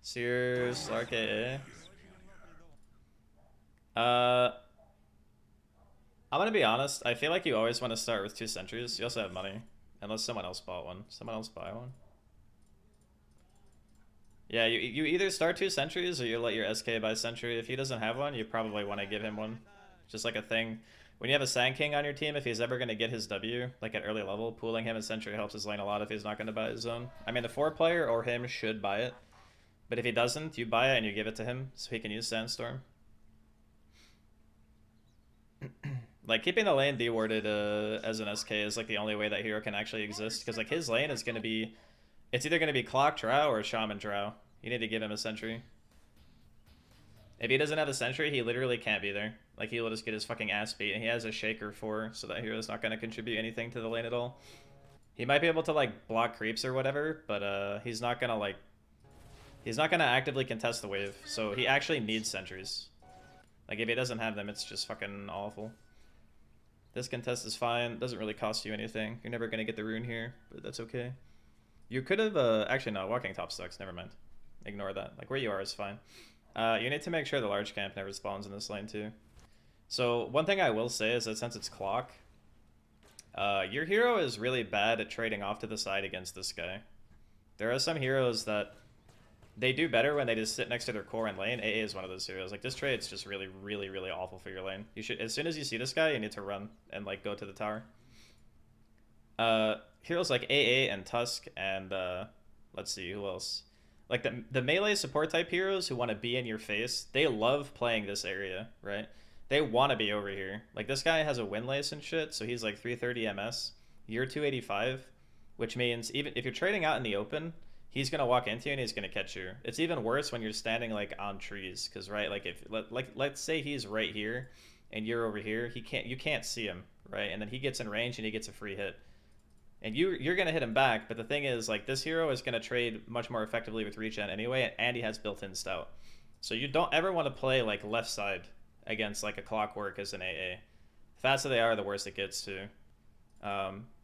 Sears, RKA. I'm gonna be honest, I feel like you always want to start with 2 sentries. You also have money. Unless someone else bought one. Someone else buy one. Yeah, you either start 2 sentries or you let your SK buy sentry. If he doesn't have one, you probably want to give him one. Just like a thing. When you have a Sand King on your team, if he's ever going to get his W, like at early level, pooling him in sentry helps his lane a lot if he's not going to buy his own. I mean, the 4-player or him should buy it. But if he doesn't, you buy it and you give it to him so he can use Sandstorm. Like, keeping the lane dewarded as an SK is like the only way that hero can actually exist. Because like his lane is going to be... It's either going to be Clock Drow or Shaman Drow. You need to give him a sentry. If he doesn't have a sentry, he literally can't be there. Like, he will just get his fucking ass beat. And he has a Shaker 4, so that hero's not going to contribute anything to the lane at all. He might be able to, like, block creeps or whatever, but he's not going to, like... He's not going to actively contest the wave, so he actually needs sentries. Like, if he doesn't have them, it's just fucking awful. This contest is fine. Doesn't really cost you anything. You're never going to get the rune here, but that's okay. You could have... actually, no. Walking top sucks. Never mind. Ignore that. Like, where you are is fine. You need to make sure the large camp never spawns in this lane, too. So, one thing I will say is that since it's clock, your hero is really bad at trading off to the side against this guy. There are some heroes that... They do better when they just sit next to their core in lane. AA is one of those heroes. Like, this trade's just really, really, really awful for your lane. You should, as soon as you see this guy, you need to run and, like, go to the tower. Heroes like AA and Tusk and, let's see, who else? Like, the melee support type heroes who want to be in your face, they love playing this area, right? They want to be over here. Like, this guy has a windlace and shit, so he's, like, 330 MS. You're 285, which means even if you're trading out in the open... He's gonna walk into you and he's gonna catch you. It's even worse when you're standing like on trees, because right, like if let's say he's right here and you're over here, you can't see him, right? And then he gets in range and he gets a free hit, and you're gonna hit him back. But the thing is, like, this hero is gonna trade much more effectively with regen anyway, and he has built-in stout. So you don't ever want to play like left side against like a Clockwork as an AA. The faster they are, the worse it gets too.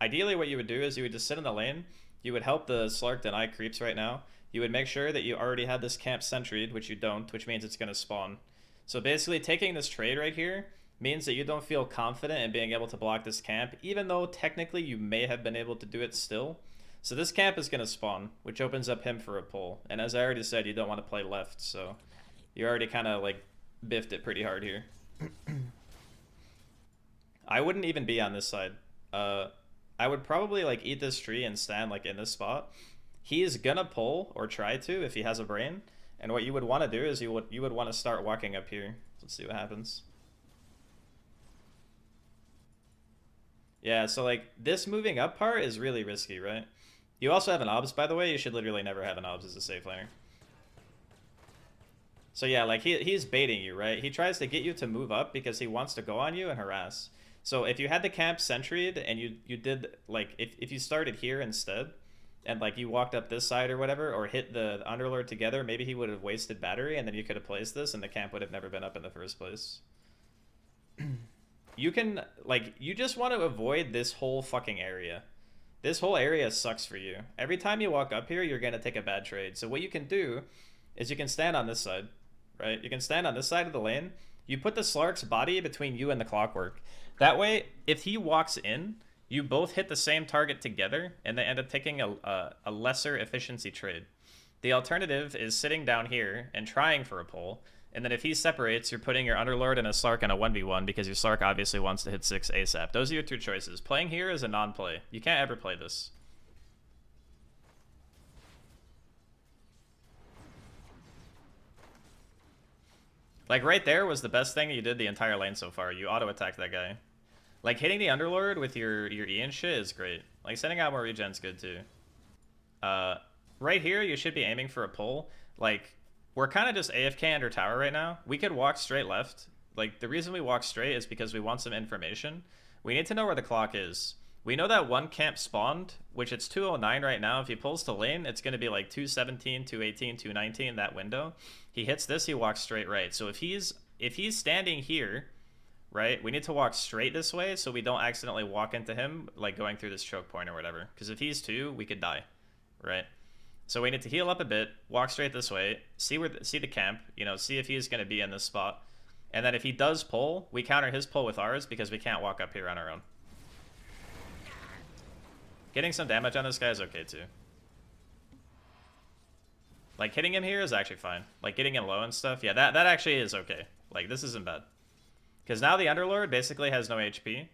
Ideally, what you would do is you would just sit in the lane. You would help the Slark deny creeps right now. You would make sure that you already have this camp sentryed, which you don't, which means it's going to spawn. So basically, taking this trade right here means that you don't feel confident in being able to block this camp, even though technically you may have been able to do it still. So this camp is going to spawn, which opens up him for a pull. And as I already said, you don't want to play left, so you already kind of like biffed it pretty hard here. I wouldn't even be on this side. I would probably like eat this tree and stand like in this spot. He's gonna pull or try to if he has a brain. And what you would want to do is you would want to start walking up here. Let's see what happens. Yeah, so like this moving up part is really risky, right? You also have an obs, by the way. You should literally never have an obs as a safe laner. So yeah, like he's baiting you, right? He tries to get you to move up because he wants to go on you and harass. So if you had the camp sentryed and you did, like, if you started here instead, and, like, you walked up this side or whatever, or hit the Underlord together, maybe he would have wasted battery, and then you could have placed this, and the camp would have never been up in the first place. You can, like, you just want to avoid this whole fucking area. This whole area sucks for you. Every time you walk up here, you're going to take a bad trade. So what you can do is you can stand on this side, right? You can stand on this side of the lane. You put the Slark's body between you and the Clockwork. That way, if he walks in, you both hit the same target together, and they end up taking a lesser efficiency trade. The alternative is sitting down here and trying for a pull, and then if he separates, you're putting your Underlord and a Slark in a 1v1, because your Slark obviously wants to hit 6 ASAP. Those are your 2 choices. Playing here is a non-play. You can't ever play this. Like, right there was the best thing you did the entire lane so far. You auto-attacked that guy. Like, hitting the Underlord with your E and shit is great. Like, sending out more regen's good, too. Right here, you should be aiming for a pull. Like, we're kind of just AFK under tower right now. We could walk straight left. Like, the reason we walk straight is because we want some information. We need to know where the clock is. We know that one camp spawned, which it's 209 right now. If he pulls to lane, it's going to be like 217, 218, 219, that window. He hits this, he walks straight right. So if he's standing here, right? We need to walk straight this way so we don't accidentally walk into him, like going through this choke point or whatever. Because if he's 2, we could die, right? So we need to heal up a bit, walk straight this way, see the camp, you know, see if he's going to be in this spot. And then if he does pull, we counter his pull with ours because we can't walk up here on our own. Getting some damage on this guy is okay too. Like, hitting him here is actually fine. Like, getting him low and stuff, yeah, that actually is okay. Like, this isn't bad. Because now the Underlord basically has no HP.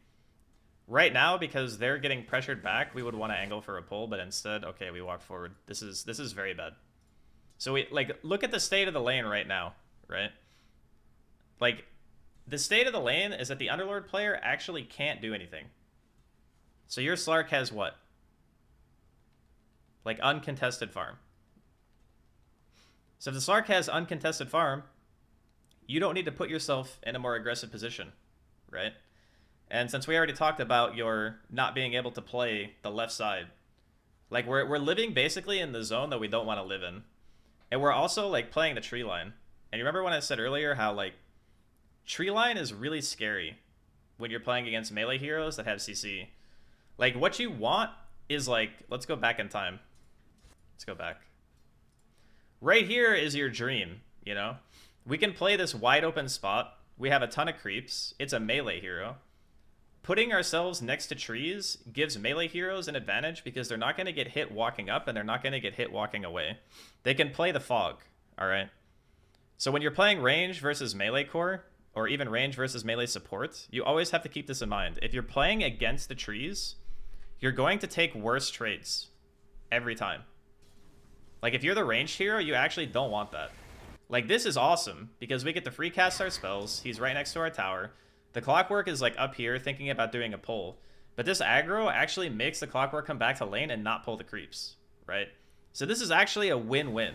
Right now, because they're getting pressured back, we would want to angle for a pull, but instead, okay, we walk forward. This is very bad. So we, like, look at the state of the lane right now, right? Like, the state of the lane is that the Underlord player actually can't do anything. So your Slark has what? Like, uncontested farm. So if the Slark has uncontested farm, you don't need to put yourself in a more aggressive position, right? And since we already talked about your not being able to play the left side, like we're living basically in the zone that we don't want to live in. And we're also like playing the tree line. And you remember when I said earlier how like tree line is really scary when you're playing against melee heroes that have CC. Like what you want is like, let's go back in time. Let's go back. Right here is your dream, you know? We can play this wide open spot. We have a ton of creeps. It's a melee hero. Putting ourselves next to trees gives melee heroes an advantage because they're not going to get hit walking up and they're not going to get hit walking away. They can play the fog, all right? So when you're playing range versus melee core, or even range versus melee support, you always have to keep this in mind. If you're playing against the trees, you're going to take worse trades every time. Like if you're the ranged hero, you actually don't want that. Like this is awesome because we get to free cast our spells. He's right next to our tower. The Clockwork is like up here thinking about doing a pull. But this aggro actually makes the Clockwork come back to lane and not pull the creeps, right? So this is actually a win-win.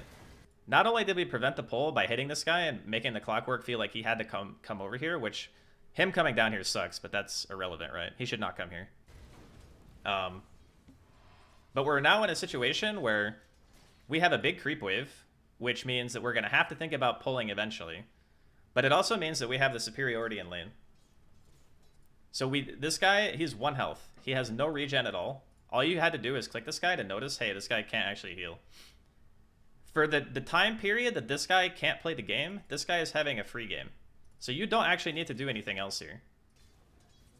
Not only did we prevent the pull by hitting this guy and making the Clockwork feel like he had to come over here, which him coming down here sucks, but that's irrelevant, right? He should not come here. But we're now in a situation where we have a big creep wave, which means that we're going to have to think about pulling eventually. But it also means that we have the superiority in lane. So this guy, he's 1 health. He has no regen at all. All you had to do is click this guy to notice, hey, this guy can't actually heal. For the time period that this guy can't play the game, this guy is having a free game. So you don't actually need to do anything else here.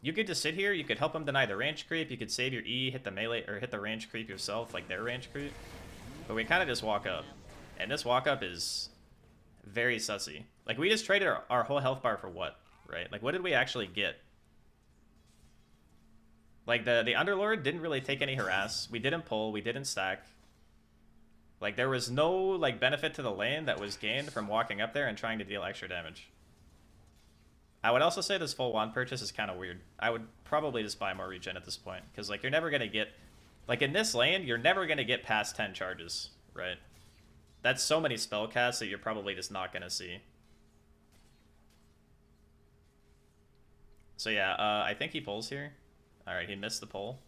You could just sit here, you could help him deny the range creep, you could save your E, hit the melee, or hit the range creep yourself, like their range creep. But we kind of just walk up. And this walk up is very sussy. Like we just traded our whole health bar for what, right? Like what did we actually get? Like the Underlord didn't really take any harass. We didn't pull, we didn't stack. Like there was no like benefit to the lane that was gained from walking up there and trying to deal extra damage. I would also say this full wand purchase is kind of weird. I would probably just buy more regen at this point. Because like you're never going to get... Like in this lane, you're never going to get past 10 charges, right? That's so many spell casts that you're probably just not going to see. So yeah, I think he pulls here. Alright, he missed the pull.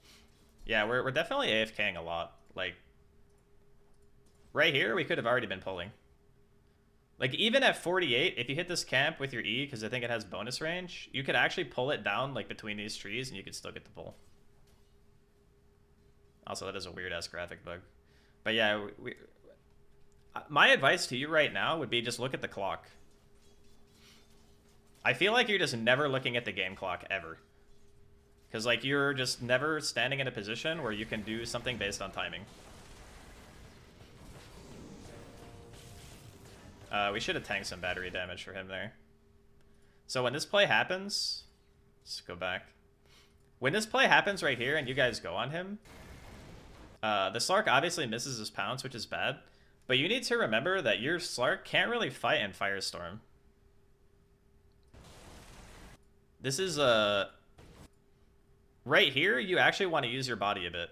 Yeah, we're definitely AFKing a lot. Like, right here, we could have already been pulling. Like, even at 48, if you hit this camp with your E, because I think it has bonus range, you could actually pull it down, like, between these trees, and you could still get the pull. Also, that is a weird-ass graphic bug. But yeah, my advice to you right now would be just look at the clock. I feel like you're just never looking at the game clock, ever. Because, like, you're just never standing in a position where you can do something based on timing. We should have tanked some battery damage for him there. So when this play happens... Let's go back. When this play happens right here and you guys go on him... the Slark obviously misses his pounce, which is bad. But you need to remember that your Slark can't really fight in Firestorm. This is right here, you actually want to use your body a bit.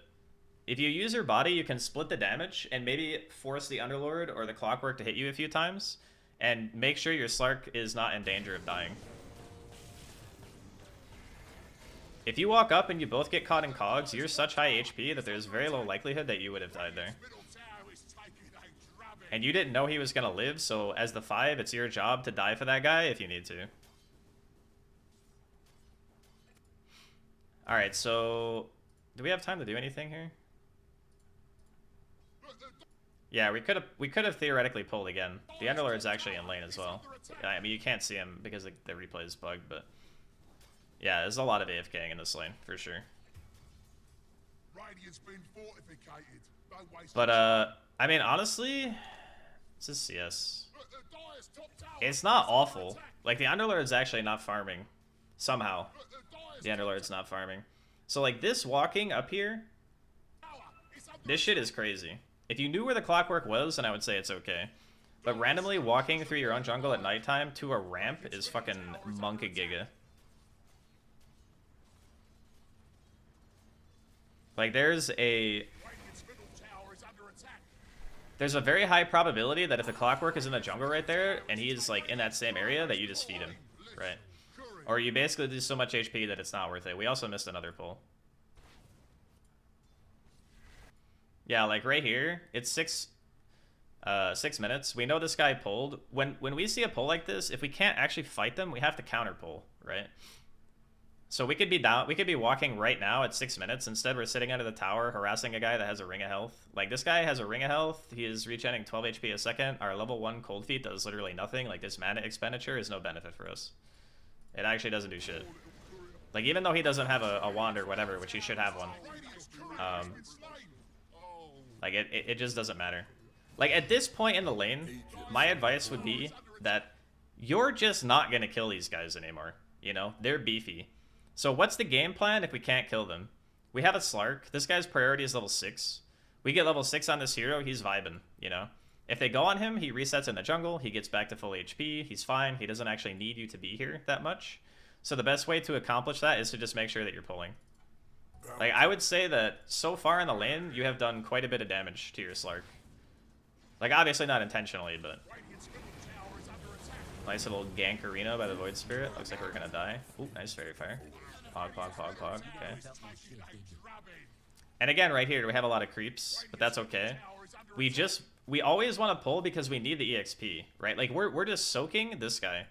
If you use your body, you can split the damage and maybe force the Underlord or the Clockwork to hit you a few times. And make sure your Slark is not in danger of dying. If you walk up and you both get caught in cogs, you're such high HP that there's very low likelihood that you would have died there. And you didn't know he was going to live, so as the 5, it's your job to die for that guy if you need to. All right, so do we have time to do anything here? Yeah, we could have theoretically pulled again. The Underlord's actually in lane as well. I mean, you can't see him because the replay is bugged, but yeah, there's a lot of AFKing in this lane for sure. But I mean, honestly, this is CS. It's not awful. Like, the Underlord's actually not farming somehow. The Underlord's not farming. So like, this walking up here, this shit is crazy. If you knew where the clockwork was, then I would say it's okay. But randomly walking through your own jungle at nighttime to a ramp is fucking monka-giga. Like, there's a very high probability that if the clockwork is in the jungle right there, and he's like in that same area, that you just feed him, right? Or you basically do so much HP that it's not worth it. We also missed another pull. Yeah, like right here, it's 6 minutes. We know this guy pulled. When we see a pull like this, if we can't actually fight them, we have to counter pull, right? So we could be walking right now at 6 minutes. Instead, we're sitting under the tower harassing a guy that has a ring of health. Like, this guy has a ring of health. He is regenerating 12 HP a second. Our level 1 cold feet does literally nothing. Like, this mana expenditure is no benefit for us. It actually doesn't do shit. Like, even though he doesn't have a wand or whatever, which he should have one, like, it just doesn't matter. Like, at this point in the lane, my advice would be that you're just not going to kill these guys anymore. You know? They're beefy. So what's the game plan if we can't kill them? We have a Slark. This guy's priority is level 6. We get level 6 on this hero, he's vibing, you know? If they go on him, he resets in the jungle, he gets back to full HP, he's fine, he doesn't actually need you to be here that much. So the best way to accomplish that is to just make sure that you're pulling. Like, I would say that so far in the lane, you have done quite a bit of damage to your Slark. Like, obviously not intentionally, but... Nice little gank arena by the Void Spirit. Looks like we're gonna die. Ooh, nice fairy fire. Pog. Okay. And again, right here, we have a lot of creeps, but that's okay. We always want to pull because we need the EXP, right? Like, we're just soaking this guy.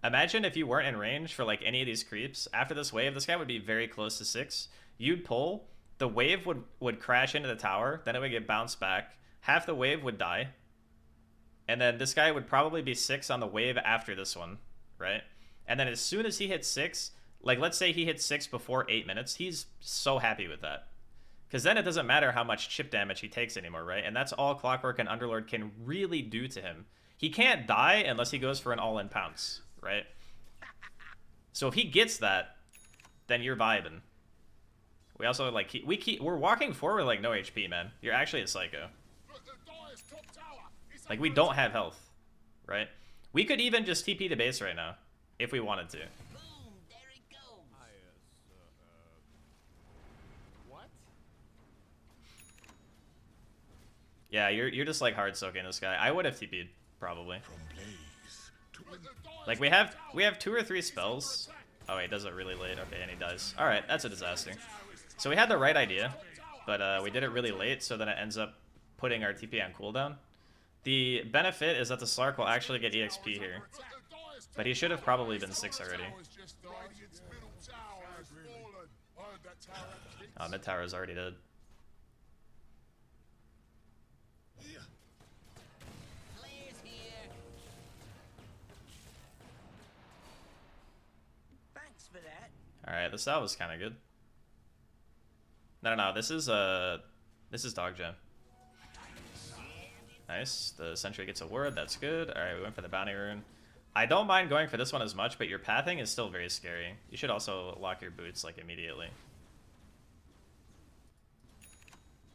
Imagine if you weren't in range for, like, any of these creeps. After this wave, this guy would be very close to 6. You'd pull, the wave would crash into the tower, then it would get bounced back. Half the wave would die. And then this guy would probably be 6 on the wave after this one, right? And then as soon as he hits 6, like, let's say he hits 6 before 8 minutes, he's so happy with that. Because then it doesn't matter how much chip damage he takes anymore, right? And that's all Clockwork and Underlord can really do to him. He can't die unless he goes for an all-in pounce, right? So if he gets that, then you're vibing. We also, like, we're walking forward like no HP, man. You're actually a psycho. Like, we don't have health, right? We could even just TP to base right now, if we wanted to. Boom, there it goes. What? Yeah, you're just, like, hard soaking this guy. I would have TP'd, probably. Like, we have 2 or 3 spells. Oh, wait, does it really late? Okay, and he dies. Alright, that's a disaster. So we had the right idea, but we did it really late, so then it ends up putting our TP on cooldown. The benefit is that the Slark will actually get EXP here. But he should have probably been 6 already. Oh, mid tower is already dead. Alright, this out was kind of good. No, this is dog gem. Nice. The sentry gets a word. That's good. Alright, we went for the bounty rune. I don't mind going for this one as much, but your pathing is still very scary. You should also lock your boots, like, immediately.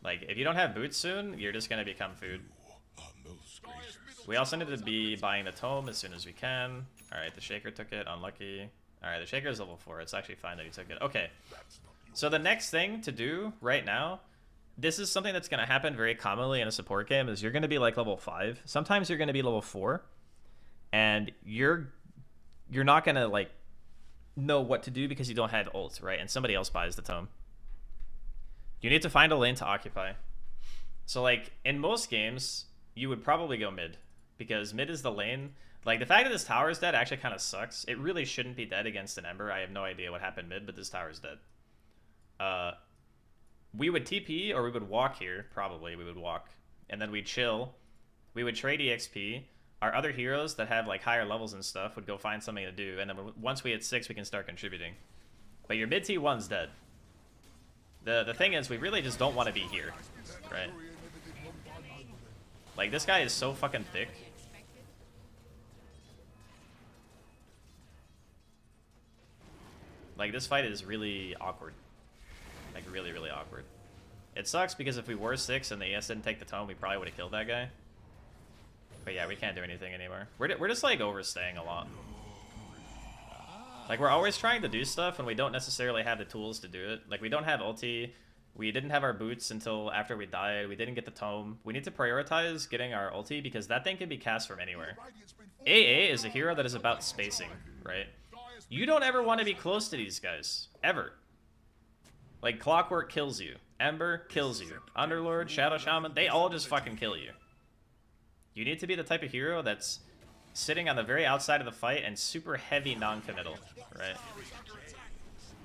Like, if you don't have boots soon, you're just gonna become food. We also need to be buying the tome as soon as we can. Alright, the Shaker took it. Unlucky. Alright, the Shaker is level 4. It's actually fine that he took it. Okay. So the next thing to do right now, this is something that's going to happen very commonly in a support game, is you're going to be like level 5. Sometimes you're going to be level 4. And you're not going to, like, know what to do because you don't have ult, right? And somebody else buys the tome. You need to find a lane to occupy. So, like, in most games, you would probably go mid. Because mid is the lane. Like, the fact that this tower is dead actually kind of sucks. It really shouldn't be dead against an Ember. I have no idea what happened mid, but this tower is dead. we would TP or we would walk here. Probably we would walk. And then we'd chill. We would trade EXP. Our other heroes that have like higher levels and stuff would go find something to do. And then once we hit 6, we can start contributing. But your mid T1's dead. The thing is, we really just don't want to be here, right? Like, this guy is so fucking thick. Like, this fight is really awkward. Like, really, really awkward. It sucks because if we were 6 and the ES didn't take the tome, we probably would have killed that guy. But yeah, we can't do anything anymore. We're just, like, overstaying a lot. Like, we're always trying to do stuff, and we don't necessarily have the tools to do it. Like, we don't have ulti. We didn't have our boots until after we died. We didn't get the tome. We need to prioritize getting our ulti, because that thing can be cast from anywhere. AA is a hero that is about spacing, right? You don't ever want to be close to these guys. Ever. Like, Clockwork kills you. Ember kills you. Underlord, Shadow Shaman, they all just fucking kill you. You need to be the type of hero that's sitting on the very outside of the fight and super heavy non-committal, right?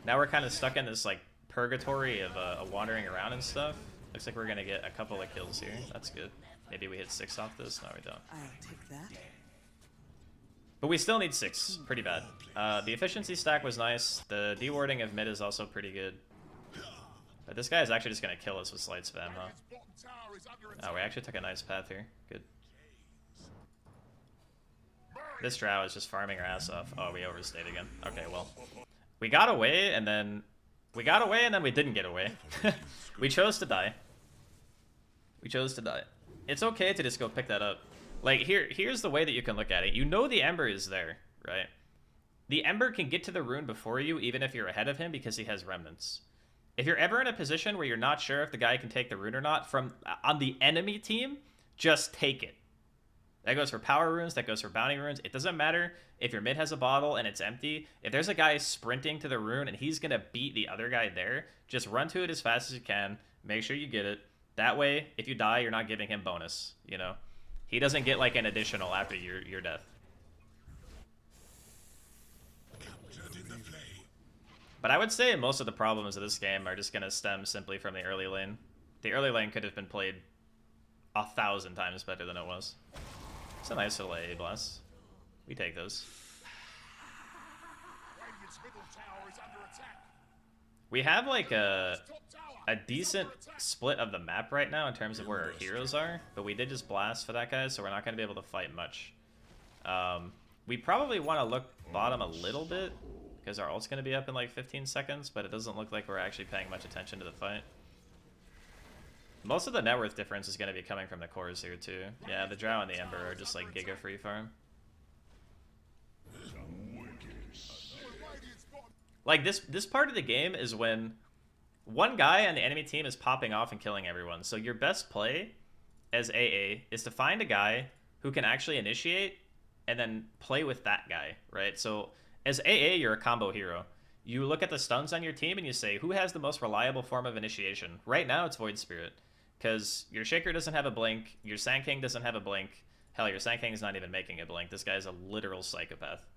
Now we're kind of stuck in this, like, purgatory of wandering around and stuff. Looks like we're gonna get a couple of kills here. That's good. Maybe we hit 6 off this. No, we don't. I'll take that. But we still need 6. Pretty bad. The efficiency stack was nice. The dewarding of mid is also pretty good. But this guy is actually just gonna kill us with slight spam, huh? Oh, we actually took a nice path here. Good. This drow is just farming our ass off. Oh, we overstayed again. Okay, well. We got away, and then... We got away, and then we didn't get away. We chose to die. We chose to die. It's okay to just go pick that up. Like, here's the way that you can look at it. You know the Ember is there, right? The Ember can get to the rune before you, even if you're ahead of him, because he has remnants. If you're ever in a position where you're not sure if the guy can take the rune or not, on the enemy team, just take it. That goes for power runes, that goes for bounty runes. It doesn't matter if your mid has a bottle and it's empty. If there's a guy sprinting to the rune and he's going to beat the other guy there, just run to it as fast as you can. Make sure you get it. That way, if you die, you're not giving him bonus, you know? He doesn't get, like, an additional after your death. But I would say most of the problems of this game are just going to stem simply from the early lane. The early lane could have been played 1,000 times better than it was. It's a nice little AA blast. We take those. We have like a decent split of the map right now in terms of where our heroes are, but we did just blast for that guy, so we're not going to be able to fight much. We probably want to look bottom a little bit, because our ult's going to be up in like 15 seconds, but it doesn't look like we're actually paying much attention to the fight. Most of the net worth difference is going to be coming from the cores here, too. Yeah, the Drow and the Ember are just, like, giga free farm. Like, this part of the game is when one guy on the enemy team is popping off and killing everyone. So your best play as AA is to find a guy who can actually initiate and then play with that guy, right? So as AA, you're a combo hero. You look at the stuns on your team and you say, who has the most reliable form of initiation? Right now, it's Void Spirit. Because your Shaker doesn't have a blink, your Sand King doesn't have a blink. Hell, your Sand King is not even making a blink. This guy's a literal psychopath.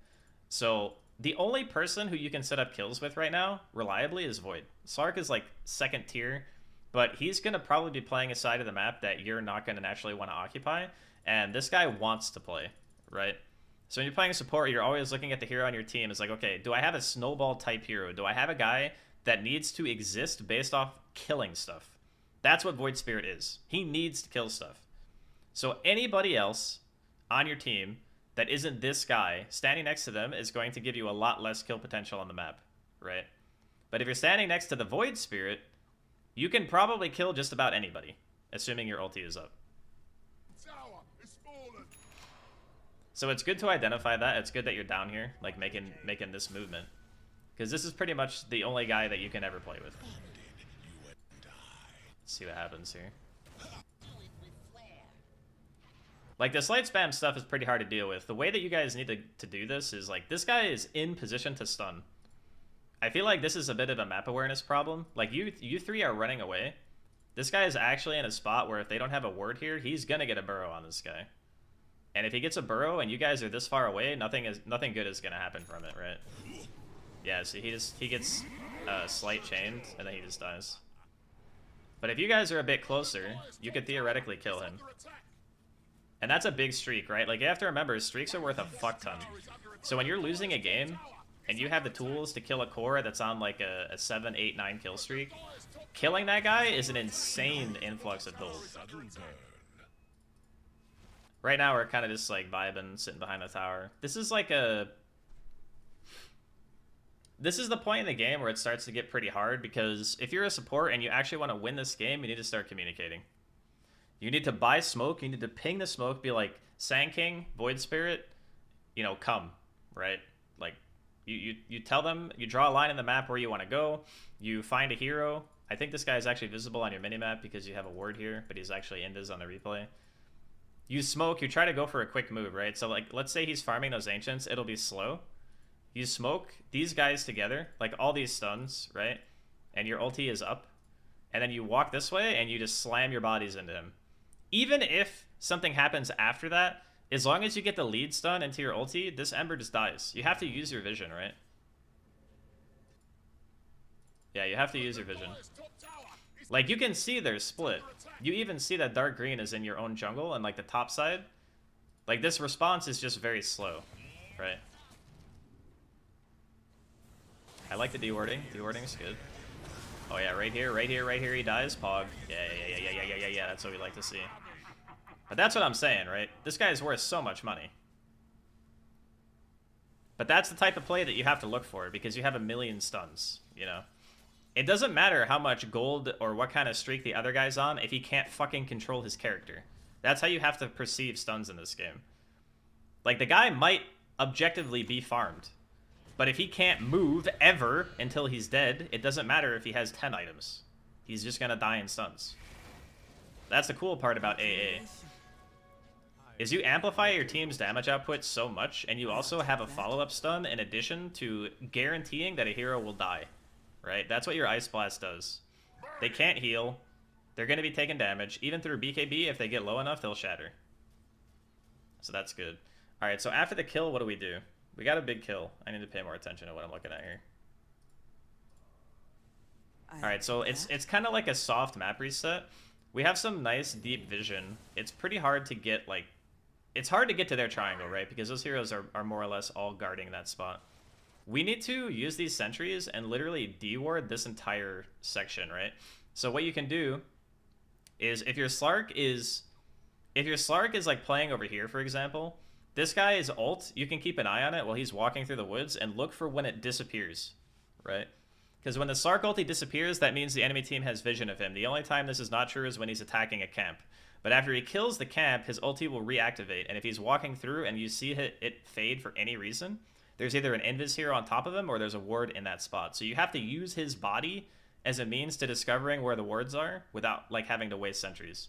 So the only person who you can set up kills with right now, reliably, is Void. Slark is like second tier, but he's going to probably be playing a side of the map that you're not going to naturally want to occupy. And this guy wants to play, right? So when you're playing support, you're always looking at the hero on your team. It's like, okay, do I have a snowball type hero? Do I have a guy that needs to exist based off killing stuff? That's what Void Spirit is. He needs to kill stuff. So anybody else on your team that isn't this guy, standing next to them is going to give you a lot less kill potential on the map, right? But if you're standing next to the Void Spirit, you can probably kill just about anybody, assuming your ulti is up. So it's good to identify that. It's good that you're down here, like making this movement. Because this is pretty much the only guy that you can ever play with. Let's see what happens here. Like, the slight spam stuff is pretty hard to deal with. The way that you guys need to do this is, like, this guy is in position to stun. I feel like this is a bit of a map awareness problem. Like, you three are running away. This guy is actually in a spot where if they don't have a ward here, he's gonna get a burrow on this guy. And if he gets a burrow and you guys are this far away, nothing good is gonna happen from it, right? Yeah, so he gets slight chained, and then he just dies. But if you guys are a bit closer, you could theoretically kill him. And that's a big streak, right? Like, you have to remember, streaks are worth a fuck ton. So when you're losing a game, and you have the tools to kill a core that's on, like, a 7, 8, 9 kill streak, killing that guy is an insane influx of gold. Right now, we're kind of just, like, vibing, sitting behind the tower. This is, like, This is the point in the game where it starts to get pretty hard, because if you're a support and you actually want to win this game, you need to start communicating. You need to buy smoke, you need to ping the smoke, be like, Sand King, Void Spirit, you know, come, right? Like, you tell them, you draw a line in the map where you want to go, you find a hero. I think this guy is actually visible on your minimap because you have a ward here, but he's actually invis on the replay. You smoke, you try to go for a quick move, right? So, like, let's say he's farming those ancients, it'll be slow. You smoke these guys together, like all these stuns, right? And your ulti is up. And then you walk this way and you just slam your bodies into him. Even if something happens after that, as long as you get the lead stun into your ulti, this Ember just dies. You have to use your vision, right? Yeah, you have to use your vision. Like, you can see they're split. You even see that dark green is in your own jungle and, like, the top side. Like, this response is just very slow, right? I like the dewarding. Dewarding is good. Oh yeah, right here, right here, right here, he dies. Pog. Yeah. That's what we like to see. But that's what I'm saying, right? This guy is worth so much money. But that's the type of play that you have to look for, because you have a million stuns, you know? It doesn't matter how much gold or what kind of streak the other guy's on if he can't fucking control his character. That's how you have to perceive stuns in this game. Like, the guy might objectively be farmed, but if he can't move ever until he's dead, it doesn't matter if he has 10 items. He's just gonna die in stuns. That's the cool part about AA. Is you amplify your team's damage output so much, and you also have a follow-up stun in addition to guaranteeing that a hero will die. Right? That's what your Ice Blast does. They can't heal. They're gonna be taking damage. Even through BKB, if they get low enough, they'll shatter. So that's good. Alright, so after the kill, what do we do? We got a big kill. I need to pay more attention to what I'm looking at here. Alright, so it's kind of like a soft map reset. We have some nice deep vision. It's pretty hard to get, like... It's hard to get to their triangle, right? Because those heroes are more or less all guarding that spot. We need to use these sentries and literally deward this entire section, right? So what you can do is if your Slark is like playing over here, for example... This guy is ult. You can keep an eye on it while he's walking through the woods and look for when it disappears, right? Because when the Slark ulti disappears, that means the enemy team has vision of him. The only time this is not true is when he's attacking a camp. But after he kills the camp, his ulti will reactivate. And if he's walking through and you see it fade for any reason, there's either an invis hero on top of him or there's a ward in that spot. So you have to use his body as a means to discovering where the wards are without, like, having to waste sentries.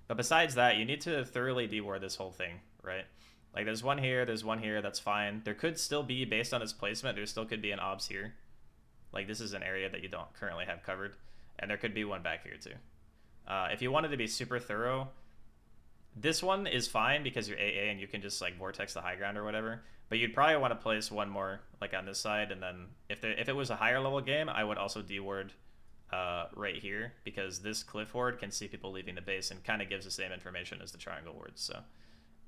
But besides that, you need to thoroughly deward this whole thing, right? Like, there's one here, that's fine. There could still be, based on its placement, there still could be an obs here. Like, this is an area that you don't currently have covered. And there could be one back here, too. If you wanted to be super thorough, this one is fine because you're AA and you can just, like, vortex the high ground or whatever. But you'd probably want to place one more, like, on this side. And then, if it was a higher level game, I would also deward right here. Because this cliff ward can see people leaving the base and kind of gives the same information as the triangle wards, so...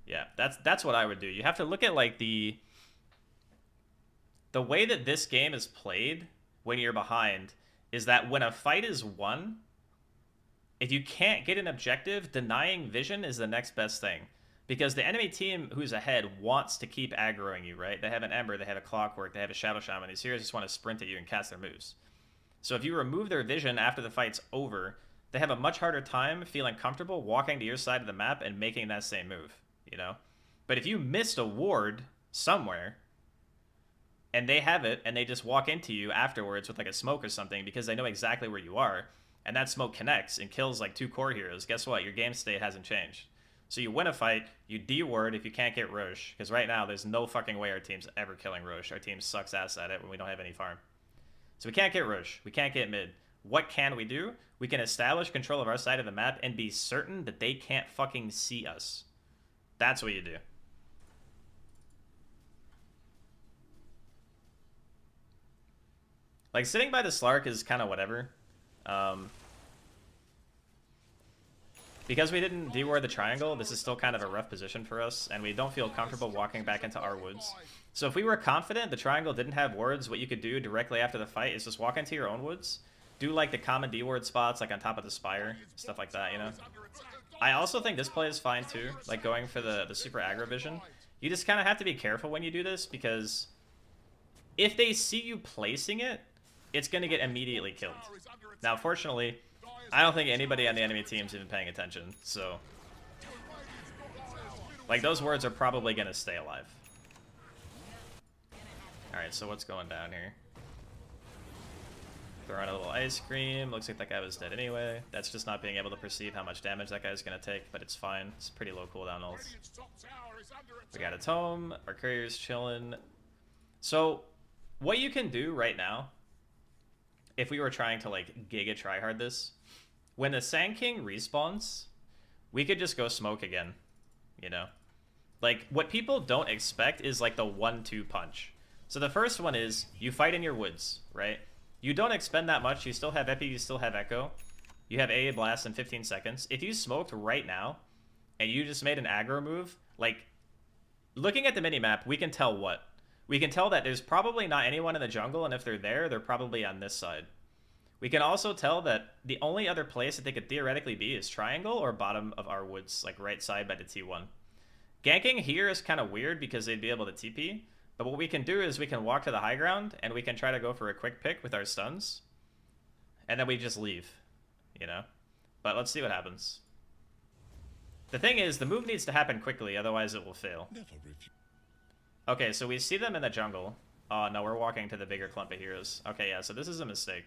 Yeah, that's what I would do. You have to look at, like, the way that this game is played when you're behind is that when a fight is won, if you can't get an objective, denying vision is the next best thing. Because the enemy team who's ahead wants to keep aggroing you, right? They have an Ember, they have a Clockwork, they have a Shadow Shaman. These heroes just want to sprint at you and cast their moves. So if you remove their vision after the fight's over, they have a much harder time feeling comfortable walking to your side of the map and making that same move. You know, but if you missed a ward somewhere and they have it and they just walk into you afterwards with, like, a smoke or something because they know exactly where you are, and that smoke connects and kills, like, 2 core heroes, guess what? Your game state hasn't changed. So you win a fight, you deward if you can't get Roche, because right now there's no fucking way our team's ever killing Roche. Our team sucks ass at it when we don't have any farm. So we can't get Roche. We can't get mid. What can we do? We can establish control of our side of the map and be certain that they can't fucking see us. That's what you do. Like, sitting by the Slark is kind of whatever. Because we didn't deward the triangle, this is still kind of a rough position for us, and we don't feel comfortable walking back into our woods. So if we were confident the triangle didn't have wards, what you could do directly after the fight is just walk into your own woods, do like the common deward spots, like on top of the spire, stuff like that, you know? I also think this play is fine too, like going for the super aggro vision. You just kind of have to be careful when you do this, because if they see you placing it, it's going to get immediately killed. Now, fortunately, I don't think anybody on the enemy team's even paying attention, so... Like, those wards are probably going to stay alive. Alright, so what's going down here? Throwing a little ice cream. Looks like that guy was dead anyway. That's just not being able to perceive how much damage that guy's going to take, but it's fine. It's pretty low cooldown ult. We got a tome. Our courier's chilling. So, what you can do right now, if we were trying to, like, giga tryhard this, when the Sand King respawns, we could just go smoke again, you know? Like, what people don't expect is, like, the 1-2 punch. So the first one is, you fight in your woods, right? You don't expend that much, you still have Epi, you still have Echo. You have AA Blast in 15 seconds. If you smoked right now, and you just made an aggro move, like, looking at the minimap, we can tell what? We can tell that there's probably not anyone in the jungle, and if they're there, they're probably on this side. We can also tell that the only other place that they could theoretically be is triangle or bottom of our woods, like right side by the T1. Ganking here is kind of weird because they'd be able to TP, but what we can do is we can walk to the high ground and we can try to go for a quick pick with our stuns, and then we just leave, you know? But let's see what happens. The thing is, the move needs to happen quickly, otherwise it will fail. Okay, so we see them in the jungle. Oh, no, we're walking to the bigger clump of heroes. Okay, yeah, so this is a mistake.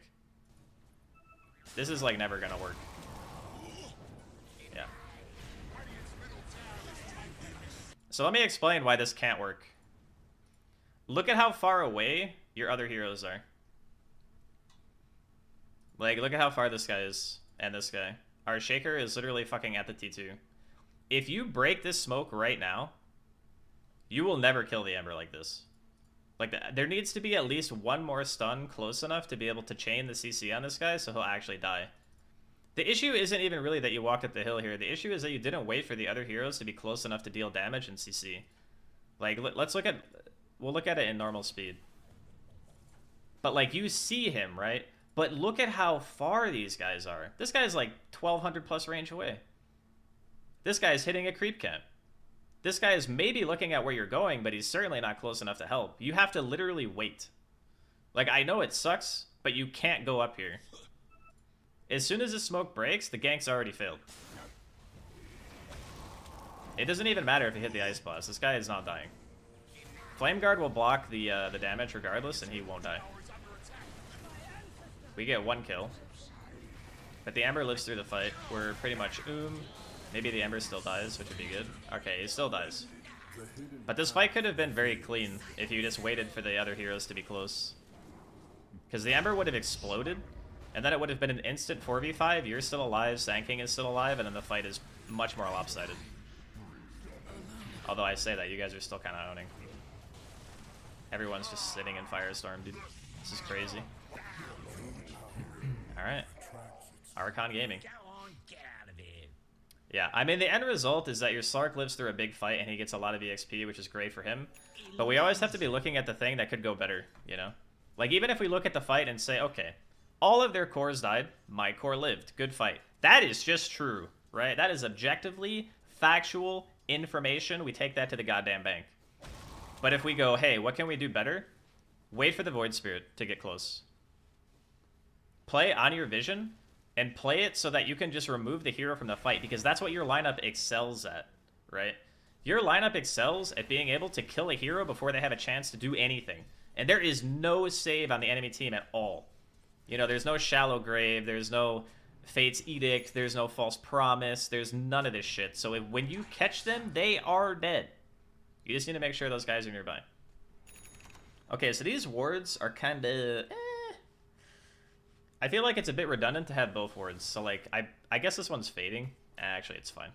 This is, like, never gonna work. Yeah. So let me explain why this can't work. Look at how far away your other heroes are. Like, look at how far this guy is, and this guy. Our Shaker is literally fucking at the T2. If you break this smoke right now, you will never kill the Ember like this. Like, there needs to be at least one more stun close enough to be able to chain the CC on this guy so he'll actually die. The issue isn't even really that you walked up the hill here. The issue is that you didn't wait for the other heroes to be close enough to deal damage and CC. Like, let's look at... We'll look at it in normal speed. But, like, you see him, right? But look at how far these guys are. This guy's, like, 1,200 plus range away. This guy's hitting a creep camp. This guy is maybe looking at where you're going, but he's certainly not close enough to help. You have to literally wait. Like, I know it sucks, but you can't go up here. As soon as the smoke breaks, the gank's already failed. It doesn't even matter if you hit the Ice Blast. This guy is not dying. Flame Guard will block the damage regardless, and he won't die. We get 1 kill. But the Ember lives through the fight. We're pretty much Maybe the Ember still dies, which would be good. Okay, he still dies. But this fight could have been very clean if you just waited for the other heroes to be close. Because the Ember would have exploded, and then it would have been an instant 4v5. You're still alive, Sand King is still alive, and then the fight is much more lopsided. Although I say that, you guys are still kind of owning. Everyone's just sitting in Firestorm, dude. This is crazy. Alright. Archon Gaming. Yeah, I mean, the end result is that your Slark lives through a big fight and he gets a lot of EXP, which is great for him. But we always have to be looking at the thing that could go better, you know? Like, even if we look at the fight and say, okay, all of their cores died, my core lived. Good fight. That is just true, right? That is objectively factual information. We take that to the goddamn bank. But if we go, hey, what can we do better? Wait for the Void Spirit to get close. Play on your vision. And play it so that you can just remove the hero from the fight, because that's what your lineup excels at, right? Your lineup excels at being able to kill a hero before they have a chance to do anything. And there is no save on the enemy team at all. You know, there's no Shallow Grave, there's no Fate's Edict, there's no False Promise, there's none of this shit. So when you catch them, they are dead. You just need to make sure those guys are nearby. Okay, so these wards are kind of... I feel like it's a bit redundant to have both wards, so like, I guess this one's fading. Actually, it's fine.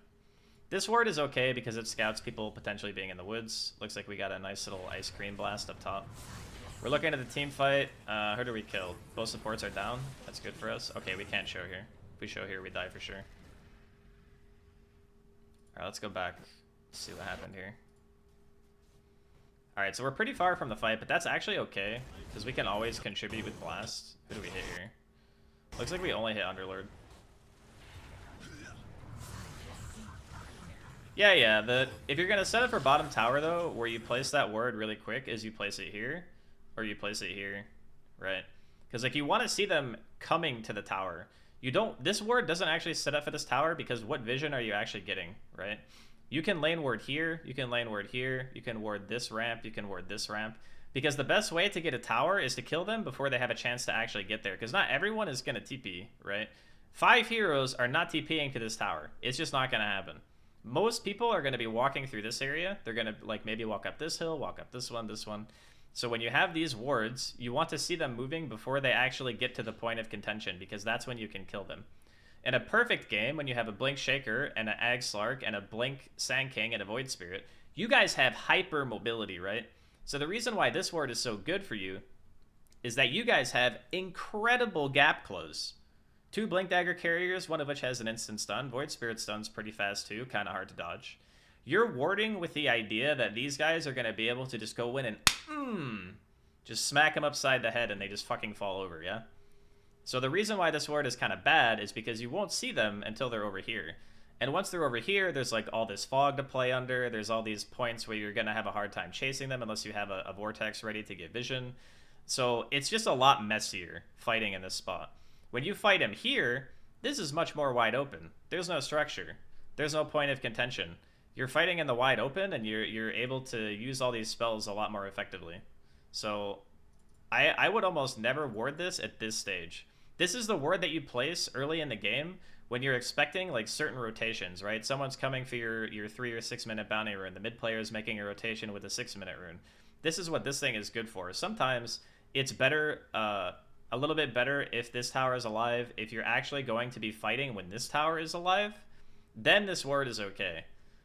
This ward is okay because it scouts people potentially being in the woods. Looks like we got a nice little Ice Cream Blast up top. We're looking at the team fight. Who do we kill? Both supports are down. That's good for us. Okay, we can't show here. If we show here, we die for sure. Alright, let's go back. See what happened here. Alright, so we're pretty far from the fight, but that's actually okay. Because we can always contribute with Blast. Who do we hit here? Looks like we only hit Underlord. Yeah, if you're gonna set it for bottom tower though, where you place that ward really quick is you place it here, or you place it here, right? Because like you want to see them coming to the tower. You don't. This ward doesn't actually set up for this tower because what vision are you actually getting, right? You can lane ward here, you can lane ward here, you can ward this ramp, you can ward this ramp. Because the best way to get a tower is to kill them before they have a chance to actually get there. Because not everyone is gonna TP, right? 5 heroes are not TPing to this tower. It's just not gonna happen. Most people are going to be walking through this area. They're going to like maybe walk up this hill, walk up this one, this one. So when you have these wards, you want to see them moving before they actually get to the point of contention, because that's when you can kill them. In a perfect game, when you have a Blink Shaker and an Ag Slark and a Blink Sand King and a Void Spirit, you guys have hyper mobility, right? So the reason why this ward is so good for you is that you guys have incredible gap close. 2 Blink Dagger carriers, one of which has an instant stun. Void Spirit stun's pretty fast too, kind of hard to dodge. You're warding with the idea that these guys are going to be able to just go in and just smack them upside the head and they just fucking fall over, yeah? So the reason why this ward is kind of bad is because you won't see them until they're over here. And once they're over here, there's like all this fog to play under. There's all these points where you're going to have a hard time chasing them unless you have a vortex ready to get vision. So it's just a lot messier fighting in this spot. When you fight him here, this is much more wide open. There's no structure. There's no point of contention. You're fighting in the wide open, and you're able to use all these spells a lot more effectively. So I would almost never ward this at this stage. This is the ward that you place early in the game when you're expecting like certain rotations, right? Someone's coming for your 3 or 6 minute bounty rune. The mid player is making a rotation with a 6-minute rune. This is what this thing is good for. Sometimes it's better... a little bit better if this tower is alive. If you're actually going to be fighting when this tower is alive, then this ward is okay.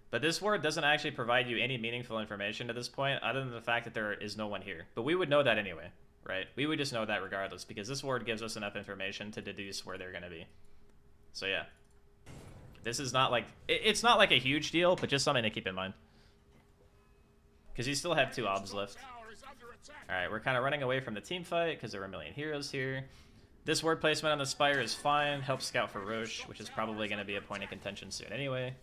But this ward doesn't actually provide you any meaningful information to this point other than the fact that there is no one here. But we would know that anyway, right? We would just know that regardless because this ward gives us enough information to deduce where they're going to be. So yeah. This is not like... It's not like a huge deal, but just something to keep in mind. Because you still have 2 obs left. Alright, we're kind of running away from the team fight because there are a million heroes here. This ward placement on the Spire is fine. Helps scout for Roche, which is probably going to be a point of contention soon anyway.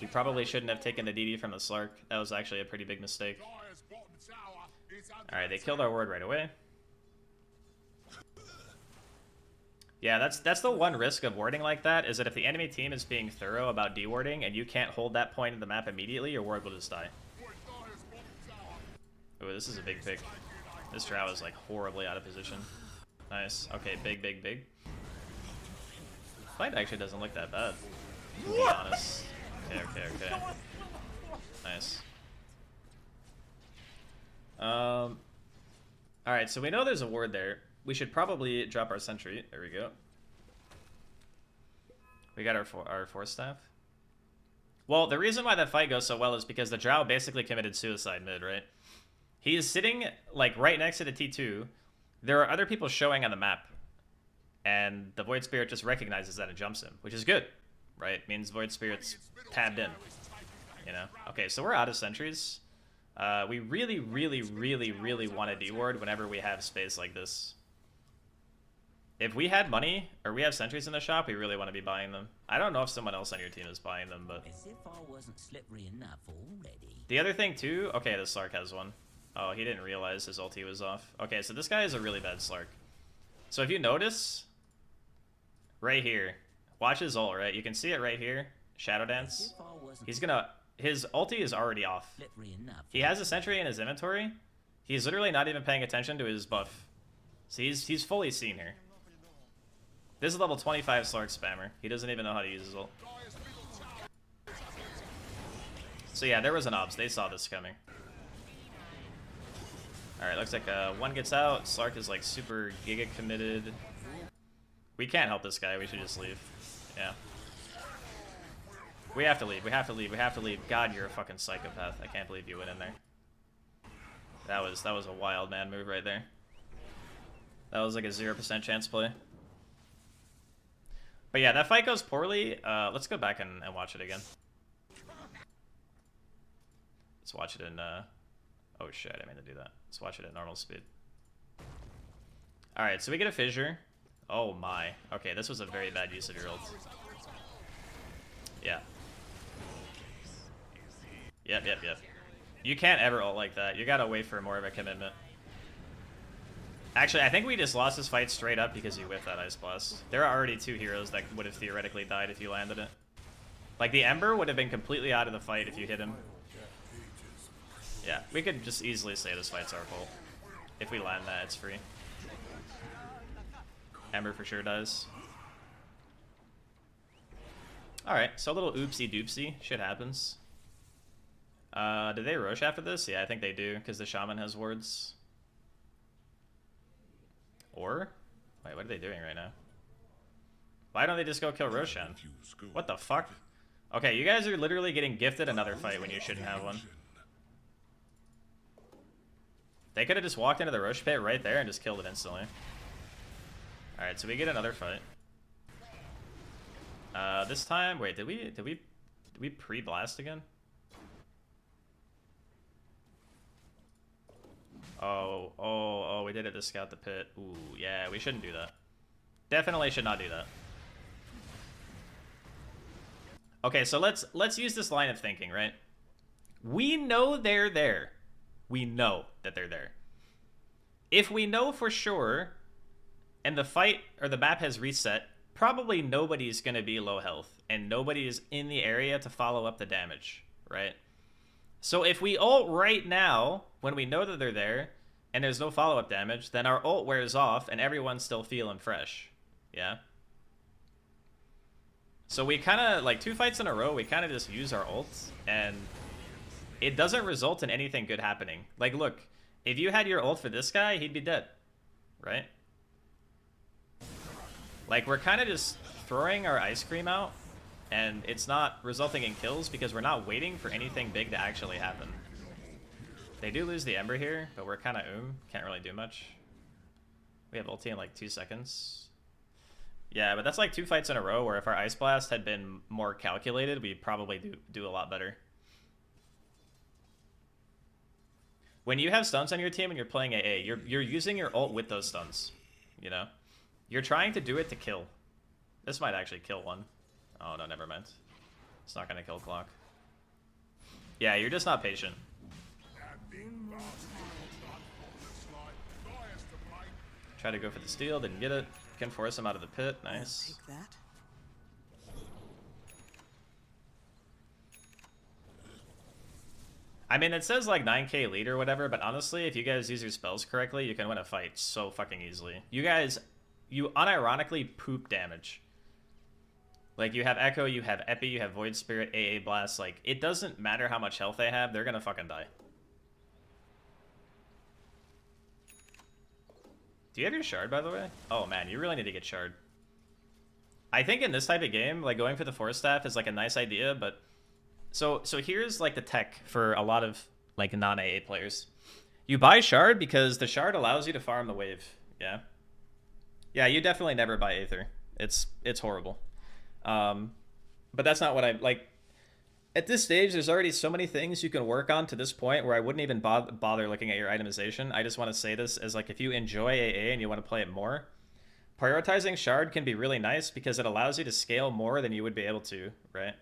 We probably shouldn't have taken the DD from the Slark. That was actually a pretty big mistake. Alright, they killed our ward right away. Yeah, that's the one risk of warding like that, is that if the enemy team is being thorough about dewarding and you can't hold that point in the map immediately, your ward will just die. Oh, this is a big pick. This Drow is like horribly out of position. Nice. Okay, big. Fight actually doesn't look that bad, to be honest. Okay. Nice. Alright, so we know there's a ward there. We should probably drop our sentry. There we go. We got our force staff. Well, the reason why that fight goes so well is because the Drow basically committed suicide mid, right? He is sitting, like, right next to the T2. There are other people showing on the map. And the Void Spirit just recognizes that and jumps him, which is good, right? Means Void Spirit's tabbed in, you know? Okay, so we're out of sentries. We really want to deward whenever we have space like this. If we had money, or we have sentries in the shop, we really want to be buying them. I don't know if someone else on your team is buying them, but... As if I wasn't slippery enough already. The other thing, too... Okay, the Slark has one. Oh, he didn't realize his ulti was off. Okay, so this guy is a really bad Slark. So if you notice... Right here. Watch his ult, right? You can see it right here. Shadow Dance. He's gonna... His ulti is already off. He has a sentry in his inventory. He's literally not even paying attention to his buff. So he's fully seen here. This is level 25 Slark spammer. He doesn't even know how to use his ult. So yeah, there was an obs. They saw this coming. Alright, looks like one gets out. Slark is like super giga committed. We can't help this guy. We should just leave. Yeah. We have to leave. We have to leave. We have to leave. God, you're a fucking psychopath. I can't believe you went in there. That was a wild man move right there. That was like a 0% chance play. But yeah, that fight goes poorly. Let's go back and watch it again. Let's watch it in, oh shit, I didn't mean to do that. Let's watch it at normal speed. Alright, so we get a fissure. Oh my. Okay, this was a very bad use of your ult. Yeah. Yep. You can't ever ult like that. You gotta wait for more of a commitment. Actually, I think we just lost this fight straight up because you whiffed that Ice Blast. There are already 2 heroes that would have theoretically died if you landed it. Like, the Ember would have been completely out of the fight if you hit him. Yeah, we could just easily say this fight's our fault. If we land that, it's free. Ember for sure does. Alright, so a little oopsie doopsie. Shit happens. Do they Rosh after this? Yeah, I think they do, because the Shaman has wards. Or? Wait, what are they doing right now? Why don't they just go kill Roshan? What the fuck? Okay, you guys are literally getting gifted another fight when you shouldn't have one. They could have just walked into the Rosh pit right there and just killed it instantly. Alright, so we get another fight. This time, wait, did we pre-blast again? Oh, we did it to scout the pit. Ooh, yeah, we shouldn't do that. Definitely should not do that. Okay, so let's use this line of thinking, right? We know they're there. We know that they're there. If we know for sure, and the fight or the map has reset, probably nobody's going to be low health, and nobody is in the area to follow up the damage, right? So if we ult right now, when we know that they're there, and there's no follow-up damage, then our ult wears off, and everyone's still feeling fresh, yeah? So we kind of, like, 2 fights in a row, we kind of just use our ults, and it doesn't result in anything good happening. Like, look, if you had your ult for this guy, he'd be dead, right? Like, we're kind of just throwing our ice cream out, and it's not resulting in kills because we're not waiting for anything big to actually happen. They do lose the Ember here, but we're kind of can't really do much. We have ulti in like 2 seconds. Yeah, but that's like 2 fights in a row where if our Ice Blast had been more calculated, we'd probably do a lot better. When you have stuns on your team and you're playing AA, you're using your ult with those stuns, you know? You're trying to do it to kill. This might actually kill one. Oh, no, never mind. It's not going to kill Clock. Yeah, you're just not patient. Try to go for the steal, didn't get it. Can force him out of the pit. Nice. Take that. I mean, it says like 9k lead or whatever, but honestly, if you guys use your spells correctly, you can win a fight so fucking easily. You guys, you unironically poop damage. Like, you have Echo, you have Epi, you have Void Spirit, AA Blast. Like, it doesn't matter how much health they have, they're gonna fucking die. Do you have your Shard, by the way? Oh, man, you really need to get Shard. I think in this type of game, like, going for the Force Staff is, like, a nice idea, but... So here's, like, the tech for a lot of, like, non-AA players. You buy Shard because the Shard allows you to farm the wave, yeah? Yeah, you definitely never buy Aether. It's horrible. But that's not what I like. At this stage, there's already so many things you can work on to this point where I wouldn't even bother looking at your itemization. I just want to say this as, like, if you enjoy AA and you want to play it more, prioritizing Shard can be really nice because it allows you to scale more than you would be able to, right?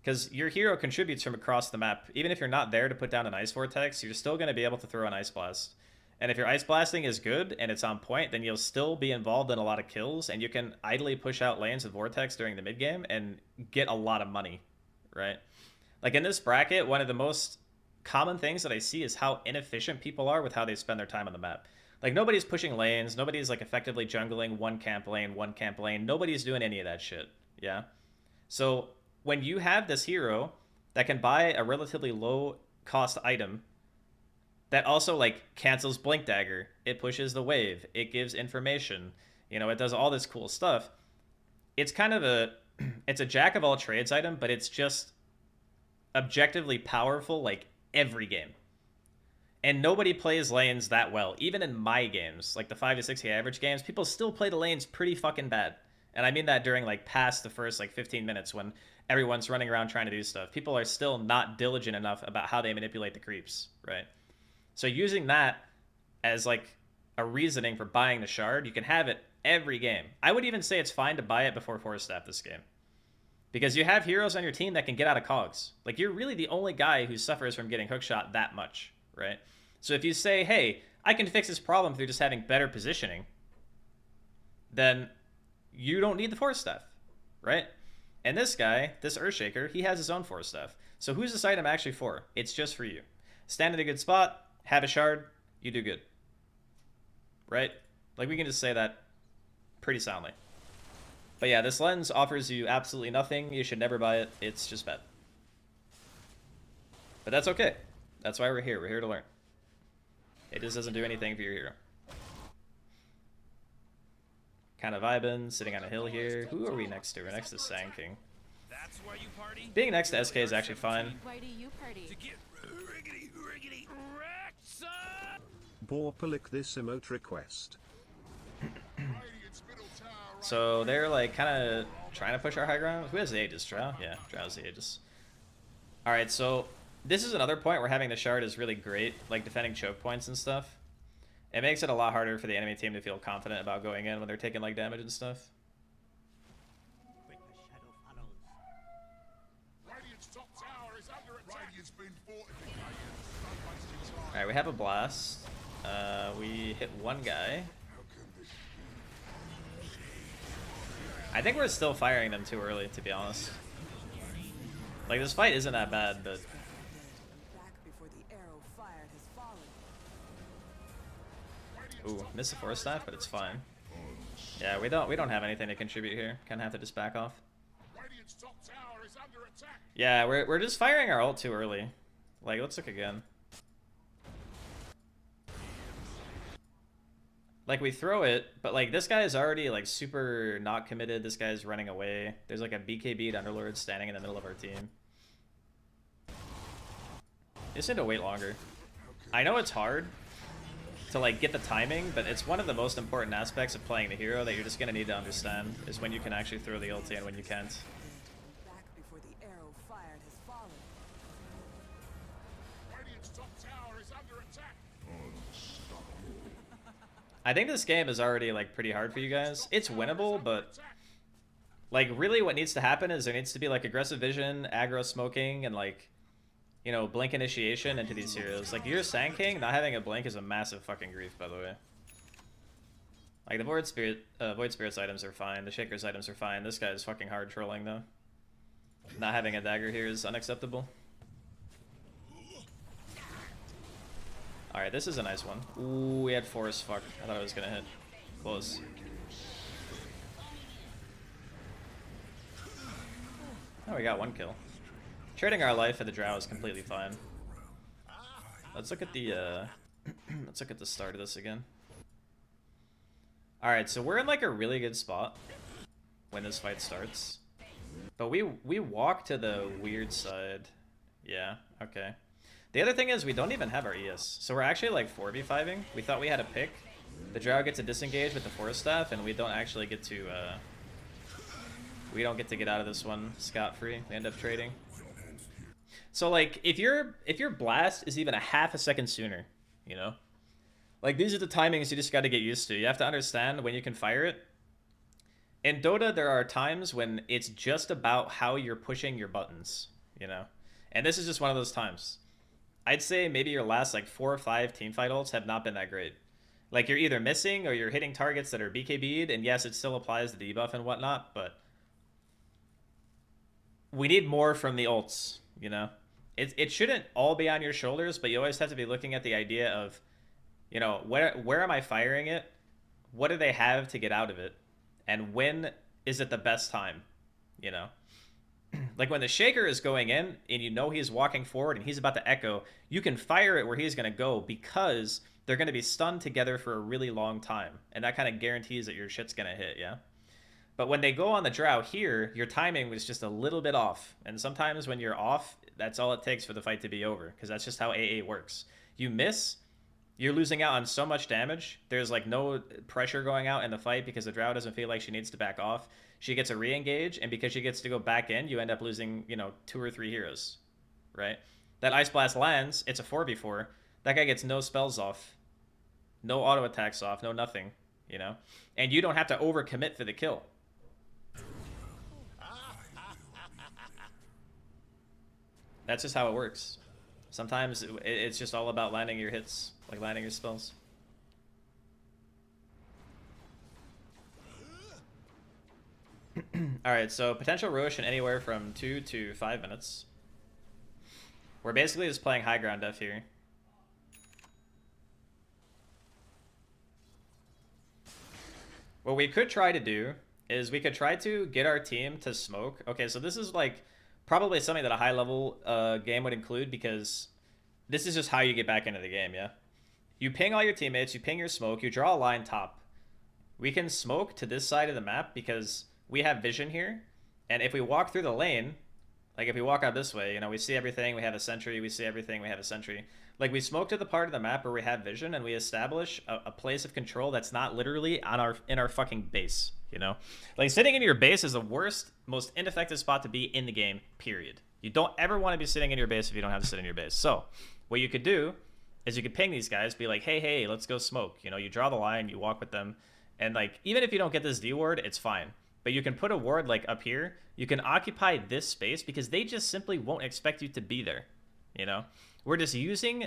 Because your hero contributes from across the map. Even if you're not there to put down an Ice Vortex, you're still going to be able to throw an Ice Blast. And if your Ice Blasting is good and it's on point, then you'll still be involved in a lot of kills, and you can idly push out lanes with Vortex during the mid-game and get a lot of money, right? Like, in this bracket, one of the most common things that I see is how inefficient people are with how they spend their time on the map. Like, nobody's pushing lanes, nobody's, like, effectively jungling one camp lane, nobody's doing any of that shit, yeah? So, when you have this hero that can buy a relatively low-cost item that also, like, cancels Blink Dagger, it pushes the wave, it gives information, you know, it does all this cool stuff. It's kind of a, it's a jack-of-all-trades item, but it's just objectively powerful, like, every game. And nobody plays lanes that well. Even in my games, like the 5 to 6K average games, people still play the lanes pretty fucking bad. And I mean that during like past the first like 15 minutes when everyone's running around trying to do stuff. People are still not diligent enough about how they manipulate the creeps, right? So using that as like a reasoning for buying the shard, you can have it every game. I would even say it's fine to buy it before Force Staff this game. Because you have heroes on your team that can get out of cogs. Like, you're really the only guy who suffers from getting hookshot that much, right? So if you say, hey, I can fix this problem through just having better positioning, then you don't need the Force Staff, right? And this guy, this Earthshaker, he has his own Force Staff. So who's this item actually for? It's just for you. Stand in a good spot, have a shard, you do good. Right? Like, we can just say that pretty soundly. But yeah, this lens offers you absolutely nothing. You should never buy it. It's just bad. But that's okay. That's why we're here. We're here to learn. It just doesn't do anything for your hero. Kind of vibing, sitting on a hill here. Who are we next to? We're next to Sand King. Being next to SK is actually fine. Borpalik this emote request. So they're like kind of trying to push our high ground. Who has the Aegis? Drow? Yeah, Drow has the Aegis. Alright, so this is another point where having the shard is really great, like defending choke points and stuff. It makes it a lot harder for the enemy team to feel confident about going in when they're taking like damage and stuff. Alright, we have a blast. We hit one guy. I think we're still firing them too early, to be honest. Like, this fight isn't that bad, but... Ooh, missed the Force Staff, but it's fine. Yeah, we don't have anything to contribute here. Kinda have to just back off. Yeah, we're just firing our ult too early. Like, let's look again. Like, we throw it, but like this guy is already like super not committed. This guy's running away. There's like a BKB'd Underlord standing in the middle of our team. You just need to wait longer. I know it's hard to like get the timing, but it's one of the most important aspects of playing the hero that you're just gonna need to understand, is when you can actually throw the ulti and when you can't. I think this game is already like pretty hard for you guys. It's winnable, but like really what needs to happen is there needs to be like aggressive vision, aggro smoking, and like, you know, blink initiation into these heroes. Like, you're Sand King, not having a blink is a massive fucking grief, by the way. Like, the Void Spirit's items are fine, the Shaker's items are fine. This guy is fucking hard trolling though. Not having a dagger here is unacceptable. Alright, this is a nice one. Ooh, we had Force. Fuck. I thought I was gonna hit. Close. Oh, we got one kill. Trading our life for the Drow is completely fine. Let's look at the let's look at the start of this again. Alright, so we're in like a really good spot when this fight starts. But we walk to the weird side. Yeah, okay. The other thing is we don't even have our ES. So we're actually like 4v5ing. We thought we had a pick. The Drow gets to disengage with the Force Staff, and we don't actually get to we don't get to get out of this one scot-free. We end up trading. So like if your blast is even a half a second sooner, you know? Like, these are the timings you just got to get used to. You have to understand when you can fire it. In Dota, there are times when it's just about how you're pushing your buttons, you know? And this is just one of those times. I'd say maybe your last like 4 or 5 teamfight ults have not been that great. Like, you're either missing or you're hitting targets that are BKB'd, and yes, it still applies the debuff and whatnot, but we need more from the ults, you know? It shouldn't all be on your shoulders, but you always have to be looking at the idea of, you know, where am I firing it? What do they have to get out of it? And when is it the best time, you know? Like, when the Shaker is going in and you know he's walking forward and he's about to echo, you can fire it where he's going to go because they're going to be stunned together for a really long time. And that kind of guarantees that your shit's going to hit, yeah? But when they go on the Drow here, your timing was just a little bit off. And sometimes when you're off, that's all it takes for the fight to be over, because that's just how AA works. You miss, you're losing out on so much damage. There's like no pressure going out in the fight because the drow doesn't feel like she needs to back off. She gets a re-engage, and because she gets to go back in, you end up losing, you know, 2 or 3 heroes, right? That Ice Blast lands, it's a 4v4. That guy gets no spells off, no auto attacks off, no nothing, you know? And you don't have to overcommit for the kill. That's just how it works. Sometimes it's just all about landing your hits, like landing your spells. Alright, so potential Rosh in anywhere from 2 to 5 minutes. We're basically just playing high ground def here. What we could try to do is we could try to get our team to smoke. Okay, so this is like probably something that a high level game would include, because this is just how you get back into the game, yeah? You ping all your teammates, you ping your smoke, you draw a line top. We can smoke to this side of the map because we have vision here. And if we walk through the lane, like if we walk out this way, you know, we see everything, we have a sentry, we see everything, we have a sentry. Like we smoke to the part of the map where we have vision, and we establish a place of control that's not literally on in our fucking base, you know? Like sitting in your base is the worst, most ineffective spot to be in the game, period. You don't ever want to be sitting in your base if you don't have to sit in your base. So what you could do is you could ping these guys, be like, hey, let's go smoke. You know, you draw the line, you walk with them, and like, even if you don't get this D ward, it's fine. But you can put a ward like up here. You can occupy this space because they just simply won't expect you to be there. You know, we're using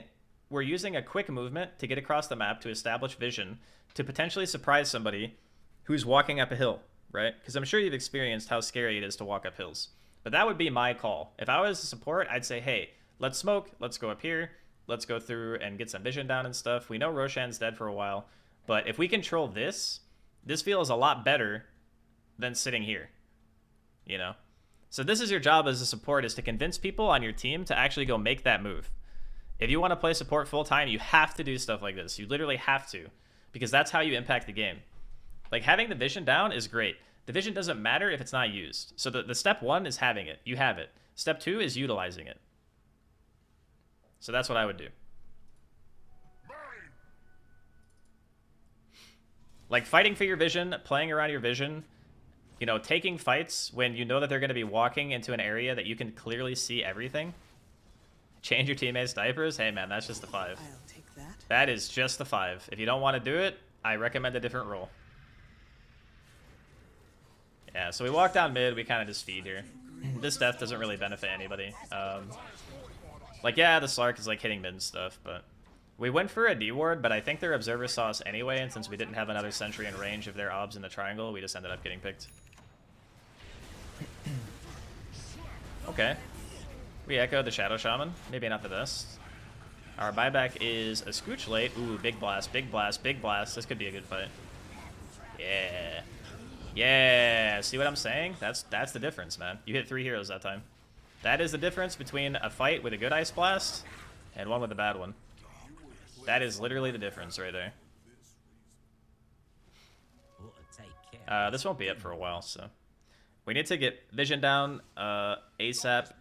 a quick movement to get across the map to establish vision to potentially surprise somebody who's walking up a hill, right? Because I'm sure you've experienced how scary it is to walk up hills. But that would be my call. If I was a support, I'd say, hey, let's smoke, let's go up here, let's go through and get some vision down and stuff. We know Roshan's dead for a while, but if we control this feels a lot better than sitting here, you know? So this is your job as a support, is to convince people on your team to actually go make that move. If you want to play support full time, you have to do stuff like this. You literally have to, because that's how you impact the game. Like having the vision down is great. The vision doesn't matter if it's not used. So the step 1 is having it. You have it. Step 2 is utilizing it. So that's what I would do. Like fighting for your vision, playing around your vision, you know, taking fights when you know that they're going to be walking into an area that you can clearly see everything. Change your teammates' diapers. Hey man, that's just a 5. I'll take that. That is just a 5. If you don't want to do it, I recommend a different role. Yeah, so we walk down mid, we kind of just feed here. This death doesn't really benefit anybody. Like, yeah, the Slark is like hitting mid and stuff, but we went for a D ward, but I think their observer saw us anyway, and since we didn't have another sentry in range of their obs in the triangle, we just ended up getting picked. Okay. We echoed the Shadow Shaman. Maybe not the best. Our buyback is a scooch late. Ooh, big blast, big blast, big blast. This could be a good fight. Yeah. Yeah. See what I'm saying? That's the difference, man. You hit 3 heroes that time. That is the difference between a fight with a good Ice Blast and one with a bad one. That is literally the difference right there. This won't be it for a while, so we need to get vision down ASAP.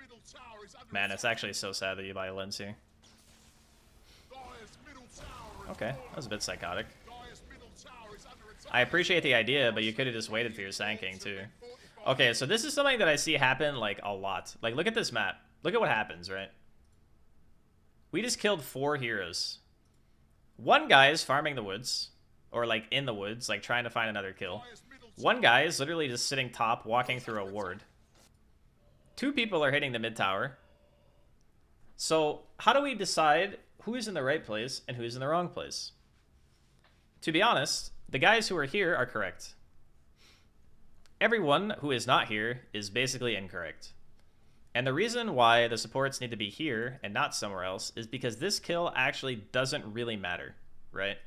Man, it's actually so sad that you buy a lens here. Okay, that was a bit psychotic. I appreciate the idea, but you could have just waited for your Sand King too. Okay, so this is something that I see happen like a lot. Like, look at this map. Look at what happens, right? We just killed 4 heroes. One guy is farming the woods, or like in the woods, like trying to find another kill. One guy is literally just sitting top, walking through a ward. 2 people are hitting the mid tower. So how do we decide who is in the right place and who is in the wrong place? To be honest, the guys who are here are correct. Everyone who is not here is basically incorrect. And the reason why the supports need to be here and not somewhere else is because this kill actually doesn't really matter, right?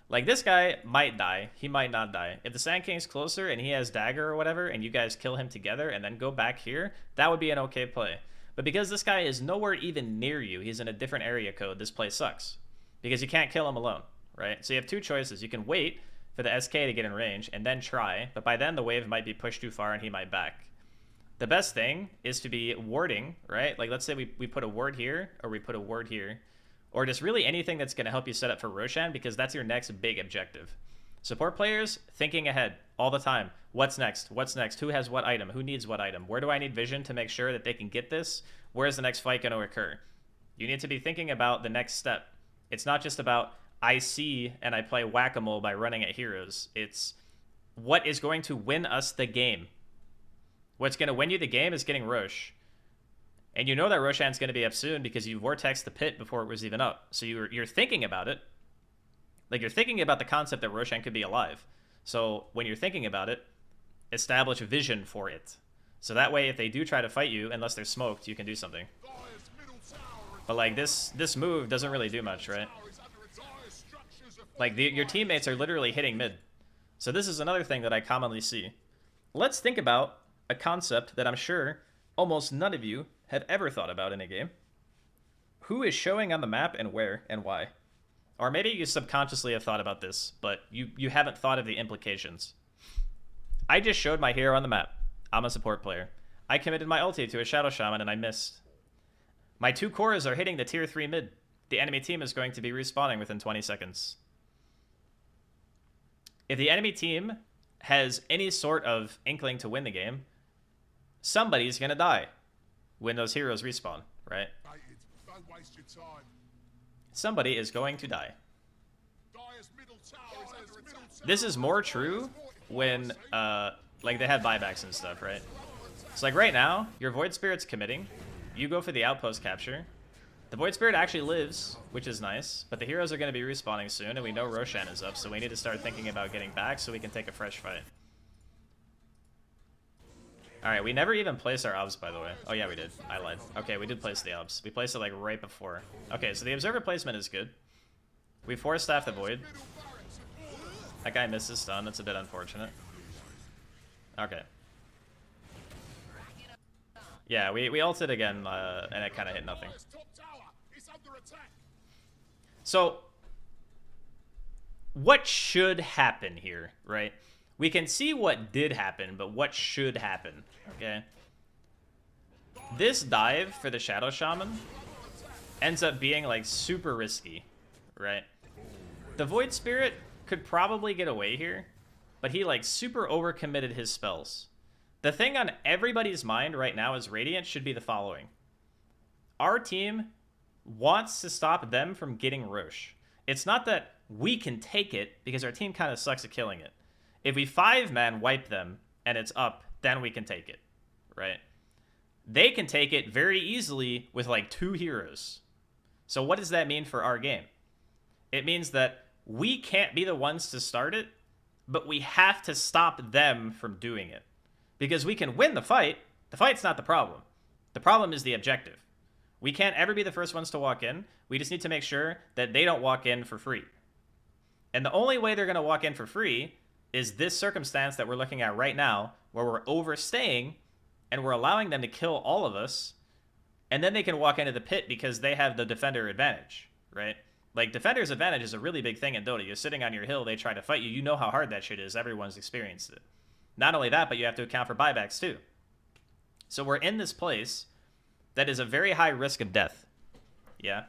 Like, this guy might die, he might not die. If the Sand King's closer and he has dagger or whatever, and you guys kill him together and then go back here, that would be an okay play. But because this guy is nowhere even near you, he's in a different area code, this play sucks. Because you can't kill him alone, right? So you have 2 choices. You can wait for the SK to get in range and then try, but by then the wave might be pushed too far and he might back. The best thing is to be warding, right? Like, let's say we put a ward here, or we put a ward here, or just really anything that's going to help you set up for Roshan, because that's your next big objective. Support players thinking ahead all the time. What's next? What's next? Who has what item? Who needs what item? Where do I need vision to make sure that they can get this? Where's the next fight going to occur? You need to be thinking about the next step. It's not just about I see and I play whack-a-mole by running at heroes. It's what is going to win us the game. What's going to win you the game is getting Rosh. And you know that Roshan's going to be up soon because you vortexed the pit before it was even up. So you're thinking about it. Like, you're thinking about the concept that Roshan could be alive. So when you're thinking about it, establish vision for it. So that way, if they do try to fight you, unless they're smoked, you can do something. But like, this move doesn't really do much, right? Like, your teammates are literally hitting mid. So this is another thing that I commonly see. Let's think about a concept that I'm sure almost none of you have ever thought about in a game. Who is showing on the map and where and why? Or maybe you subconsciously have thought about this, but you haven't thought of the implications. I just showed my hero on the map. I'm a support player. I committed my ulti to a Shadow Shaman and I missed. My 2 cores are hitting the tier 3 mid. The enemy team is going to be respawning within 20 seconds. If the enemy team has any sort of inkling to win the game, somebody's going to die when those heroes respawn, right? Don't waste your time. Somebody is going to die. This is more true when like they have buybacks and stuff, right? So like right now, your Void Spirit's committing. You go for the outpost capture. The Void Spirit actually lives, which is nice, but the heroes are going to be respawning soon, and we know Roshan is up, so we need to start thinking about getting back so we can take a fresh fight. Alright, we never even placed our obs, by the way. Oh yeah, we did. I lied. Okay, we did place the obs. We placed it like right before. Okay, so the observer placement is good. We force staff the Void. That guy missed his stun. That's a bit unfortunate. Okay. Yeah, we ulted again, and it kind of hit nothing. So, what should happen here, right? We can see what did happen, but what should happen, okay? This dive for the Shadow Shaman ends up being, like, super risky, right? The Void Spirit could probably get away here, but he, like, super overcommitted his spells. The thing on everybody's mind right now is Radiant should be the following. Our team wants to stop them from getting Rosh. It's not that we can take it, because our team kind of sucks at killing it. If we 5-man wipe them and it's up, then we can take it, right? They can take it very easily with like 2 heroes. So what does that mean for our game? It means that we can't be the ones to start it, but we have to stop them from doing it. Because we can win the fight. The fight's not the problem. The problem is the objective. We can't ever be the first ones to walk in. We just need to make sure that they don't walk in for free. And the only way they're going to walk in for free is this circumstance that we're looking at right now, where we're overstaying and we're allowing them to kill all of us, and then they can walk into the pit because they have the defender advantage, right? Like, defender's advantage is a really big thing in Dota. You're sitting on your hill, they try to fight you. You know how hard that shit is. Everyone's experienced it. Not only that, but you have to account for buybacks too. So we're in this place that is a very high risk of death, yeah?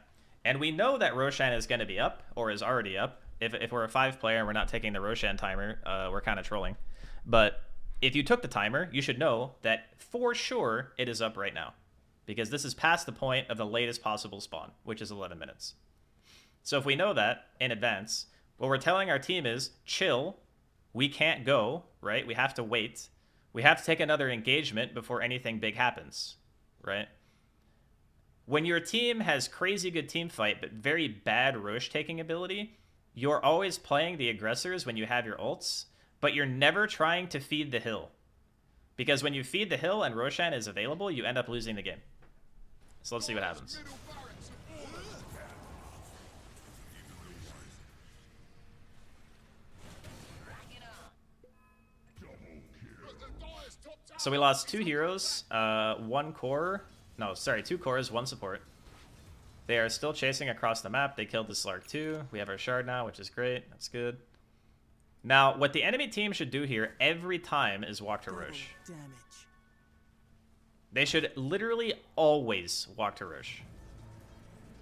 And we know that Roshan is going to be up, or is already up. If we're a 5-player and we're not taking the Roshan timer, we're kind of trolling. But if you took the timer, you should know that for sure it is up right now. Because this is past the point of the latest possible spawn, which is 11 minutes. So if we know that in advance, what we're telling our team is, chill, we can't go, right? We have to wait. We have to take another engagement before anything big happens, right? When your team has crazy good team fight, but very bad Rosh taking ability, you're always playing the aggressors when you have your ults, but you're never trying to feed the hill. Because when you feed the hill and Roshan is available, you end up losing the game. So let's see what happens. So we lost 2 heroes, 1 core. No, sorry, 2 cores, 1 support. They are still chasing across the map. They killed the Slark too. We have our shard now, which is great. That's good. Now, what the enemy team should do here every time is walk to Rosh. They should literally always walk to Rosh.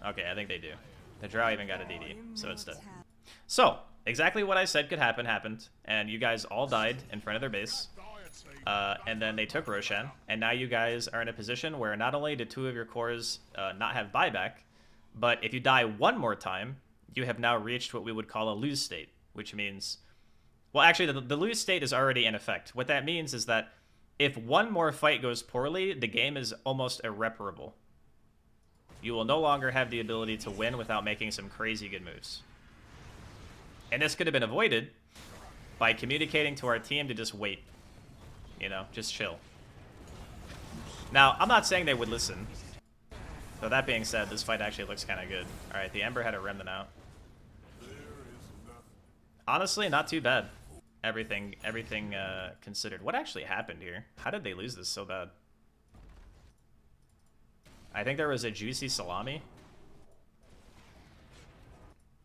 Okay, I think they do. The Drow even got a DD, so it's dead. So, exactly what I said could happen happened, and you guys all died in front of their base. And then they took Roshan, and now you guys are in a position where not only did 2 of your cores not have buyback, but if you die one more time, you have now reached what we would call a lose state, which means... Well, actually, the lose state is already in effect. What that means is that if one more fight goes poorly, the game is almost irreparable. You will no longer have the ability to win without making some crazy good moves. And this could have been avoided by communicating to our team to just wait. You know, just chill. Now, I'm not saying they would listen. So that being said, this fight actually looks kind of good. Alright, the Ember had a remnant out. Honestly, not too bad. Everything considered. What actually happened here? How did they lose this so bad? I think there was a juicy salami.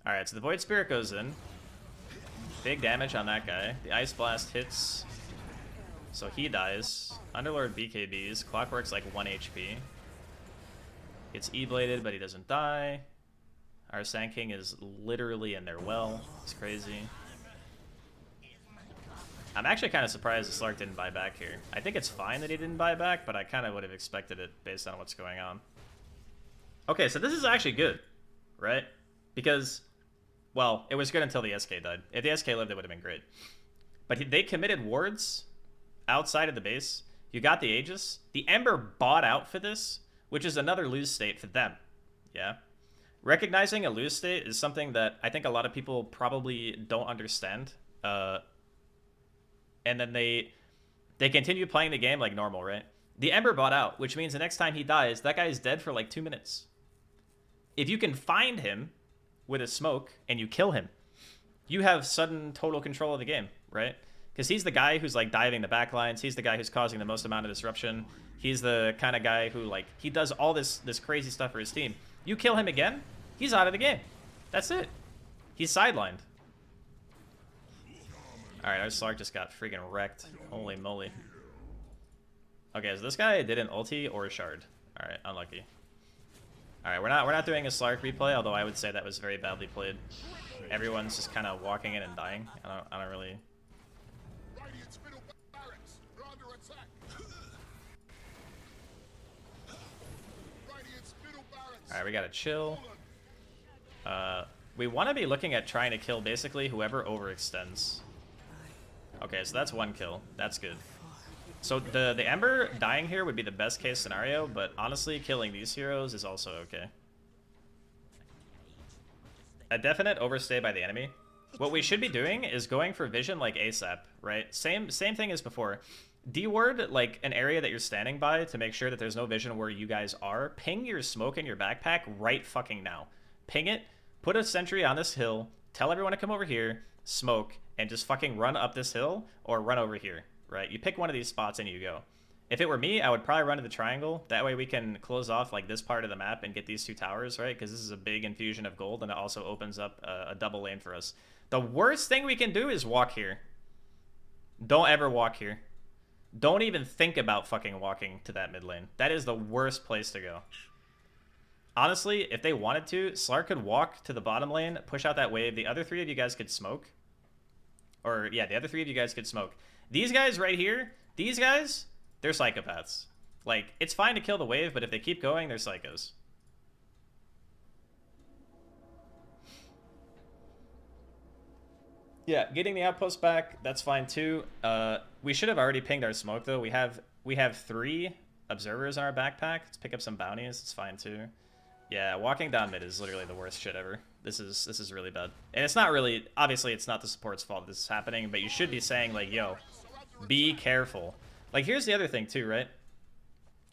Alright, so the Void Spirit goes in. Big damage on that guy. The Ice Blast hits. So he dies. Underlord BKBs. Clockwork's like 1 HP. Gets E-bladed, but he doesn't die. Our Sand King is literally in their well. It's crazy. I'm actually kind of surprised the Slark didn't buy back here. I think it's fine that he didn't buy back, but I kind of would have expected it based on what's going on. Okay, so this is actually good, right? Because, well, it was good until the SK died. If the SK lived, it would have been great. But they committed wards outside of the base. You got the Aegis. The Ember bought out for this, which is another lose state for them. Yeah? Recognizing a lose state is something that I think a lot of people probably don't understand. And then they continue playing the game like normal, right? The Ember bought out, which means the next time he dies, that guy is dead for like 2 minutes. If you can find him with a smoke and you kill him, you have sudden total control of the game, right? Because he's the guy who's like diving the backlines. He's the guy who's causing the most amount of disruption. He's the kind of guy who like, he does all this crazy stuff for his team. You kill him again, he's out of the game. That's it. He's sidelined. Alright, our Slark just got freaking wrecked. Holy moly. Okay, so this guy didn't ulti or shard. Alright, unlucky. Alright, we're not doing a Slark replay, although I would say that was very badly played. Everyone's just kind of walking in and dying. I don't really... Alright, we gotta chill. We want to be looking at trying to kill basically whoever overextends. Okay, so that's 1 kill. That's good. So the Ember dying here would be the best case scenario, but honestly, killing these heroes is also okay. A definite overstay by the enemy. What we should be doing is going for vision like ASAP, right? Same thing as before. D-word like an area that you're standing by to make sure that there's no vision where you guys are. Ping your smoke in your backpack right fucking now. Ping it, put a sentry on this hill, tell everyone to come over here, smoke, and just fucking run up this hill or run over here, right? You pick one of these spots and you go. If it were me, I would probably run to the triangle. That way we can close off like this part of the map and get these 2 towers, right? Because this is a big infusion of gold and it also opens up a double lane for us. The worst thing we can do is walk here. Don't ever walk here. Don't even think about fucking walking to that mid lane. That is the worst place to go. Honestly, if they wanted to, Slark could walk to the bottom lane, push out that wave. The other 3 of you guys could smoke. Or, yeah, the other 3 of you guys could smoke. These guys right here, these guys, they're psychopaths. Like, it's fine to kill the wave, but if they keep going, they're psychos. Yeah, getting the outpost back, that's fine too. We should have already pinged our smoke, though. We have 3 observers in our backpack. Let's pick up some bounties. It's fine too. Yeah, walking down mid is literally the worst shit ever. This is really bad. And it's not really, obviously it's not the support's fault this is happening, but you should be saying like, yo, be careful. Like, here's the other thing too, right?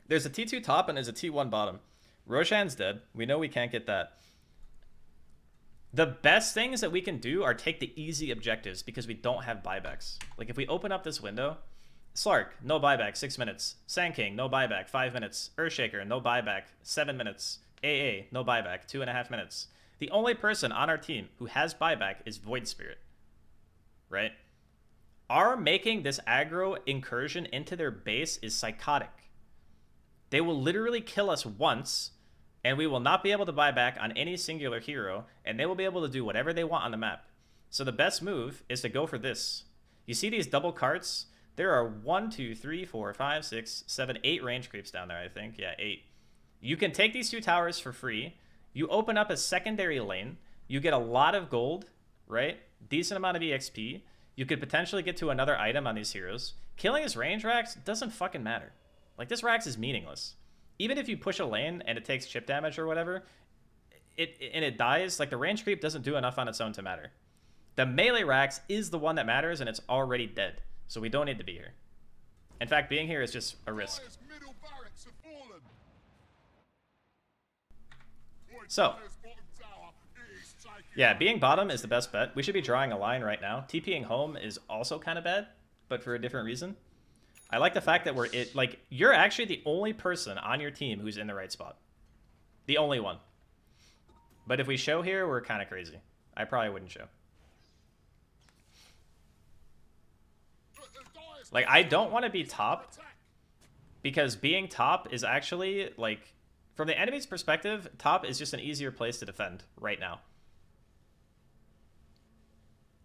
There's a T2 top and there's a T1 bottom. Roshan's dead. We know we can't get that. The best things that we can do are take the easy objectives because we don't have buybacks. Like, if we open up this window, Slark, no buyback, 6 minutes. Sand King, no buyback, 5 minutes. Earthshaker, no buyback, 7 minutes. AA, no buyback, 2.5 minutes. The only person on our team who has buyback is Void Spirit, right? Our making this aggro incursion into their base is psychotic. They will literally kill us once And we will not be able to buy back on any singular hero, and they will be able to do whatever they want on the map. So the best move is to go for this. You see these double carts? There are 1, 2, 3, 4, 5, 6, 7, 8 range creeps down there, I think. Yeah, 8. You can take these 2 towers for free. You open up a secondary lane. You get a lot of gold, right? Decent amount of EXP. You could potentially get to another item on these heroes. Killing his range Rax doesn't fucking matter. Like, this Rax is meaningless. Even if you push a lane and it takes chip damage or whatever, it dies, like the range creep doesn't do enough on its own to matter. The melee Rax is the one that matters, and it's already dead. So we don't need to be here. In fact, being here is just a risk. So, yeah, being bottom is the best bet. We should be drawing a line right now. TPing home is also kind of bad, but for a different reason. I like the fact that you're actually the only person on your team who's in the right spot. The only one. But if we show here, we're kind of crazy. I probably wouldn't show. Like, I don't want to be top, because being top is actually, like, from the enemy's perspective, top is just an easier place to defend right now.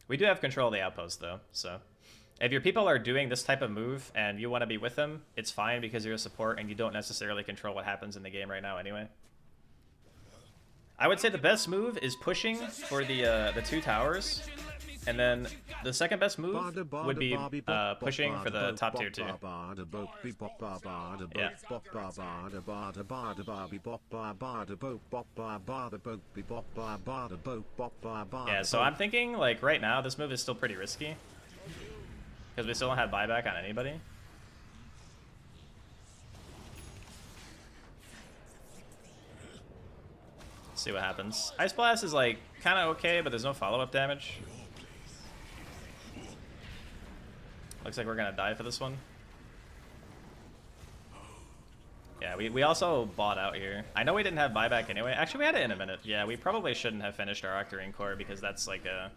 We do have control of the outpost, though, so if your people are doing this type of move and you want to be with them, it's fine because you're a support and you don't necessarily control what happens in the game right now anyway. I would say the best move is pushing for the 2 towers, and then the second best move would be pushing for the top tier 2. Yeah, so I'm thinking, like, right now, this move is still pretty risky, because we still don't have buyback on anybody. Let's see what happens. Ice Blast is, like, kind of okay, but there's no follow-up damage. Looks like we're gonna die for this one. Yeah, we also bought out here. I know we didn't have buyback anyway. Actually, we had it in a minute. Yeah, we probably shouldn't have finished our Octarine core, because that's like a...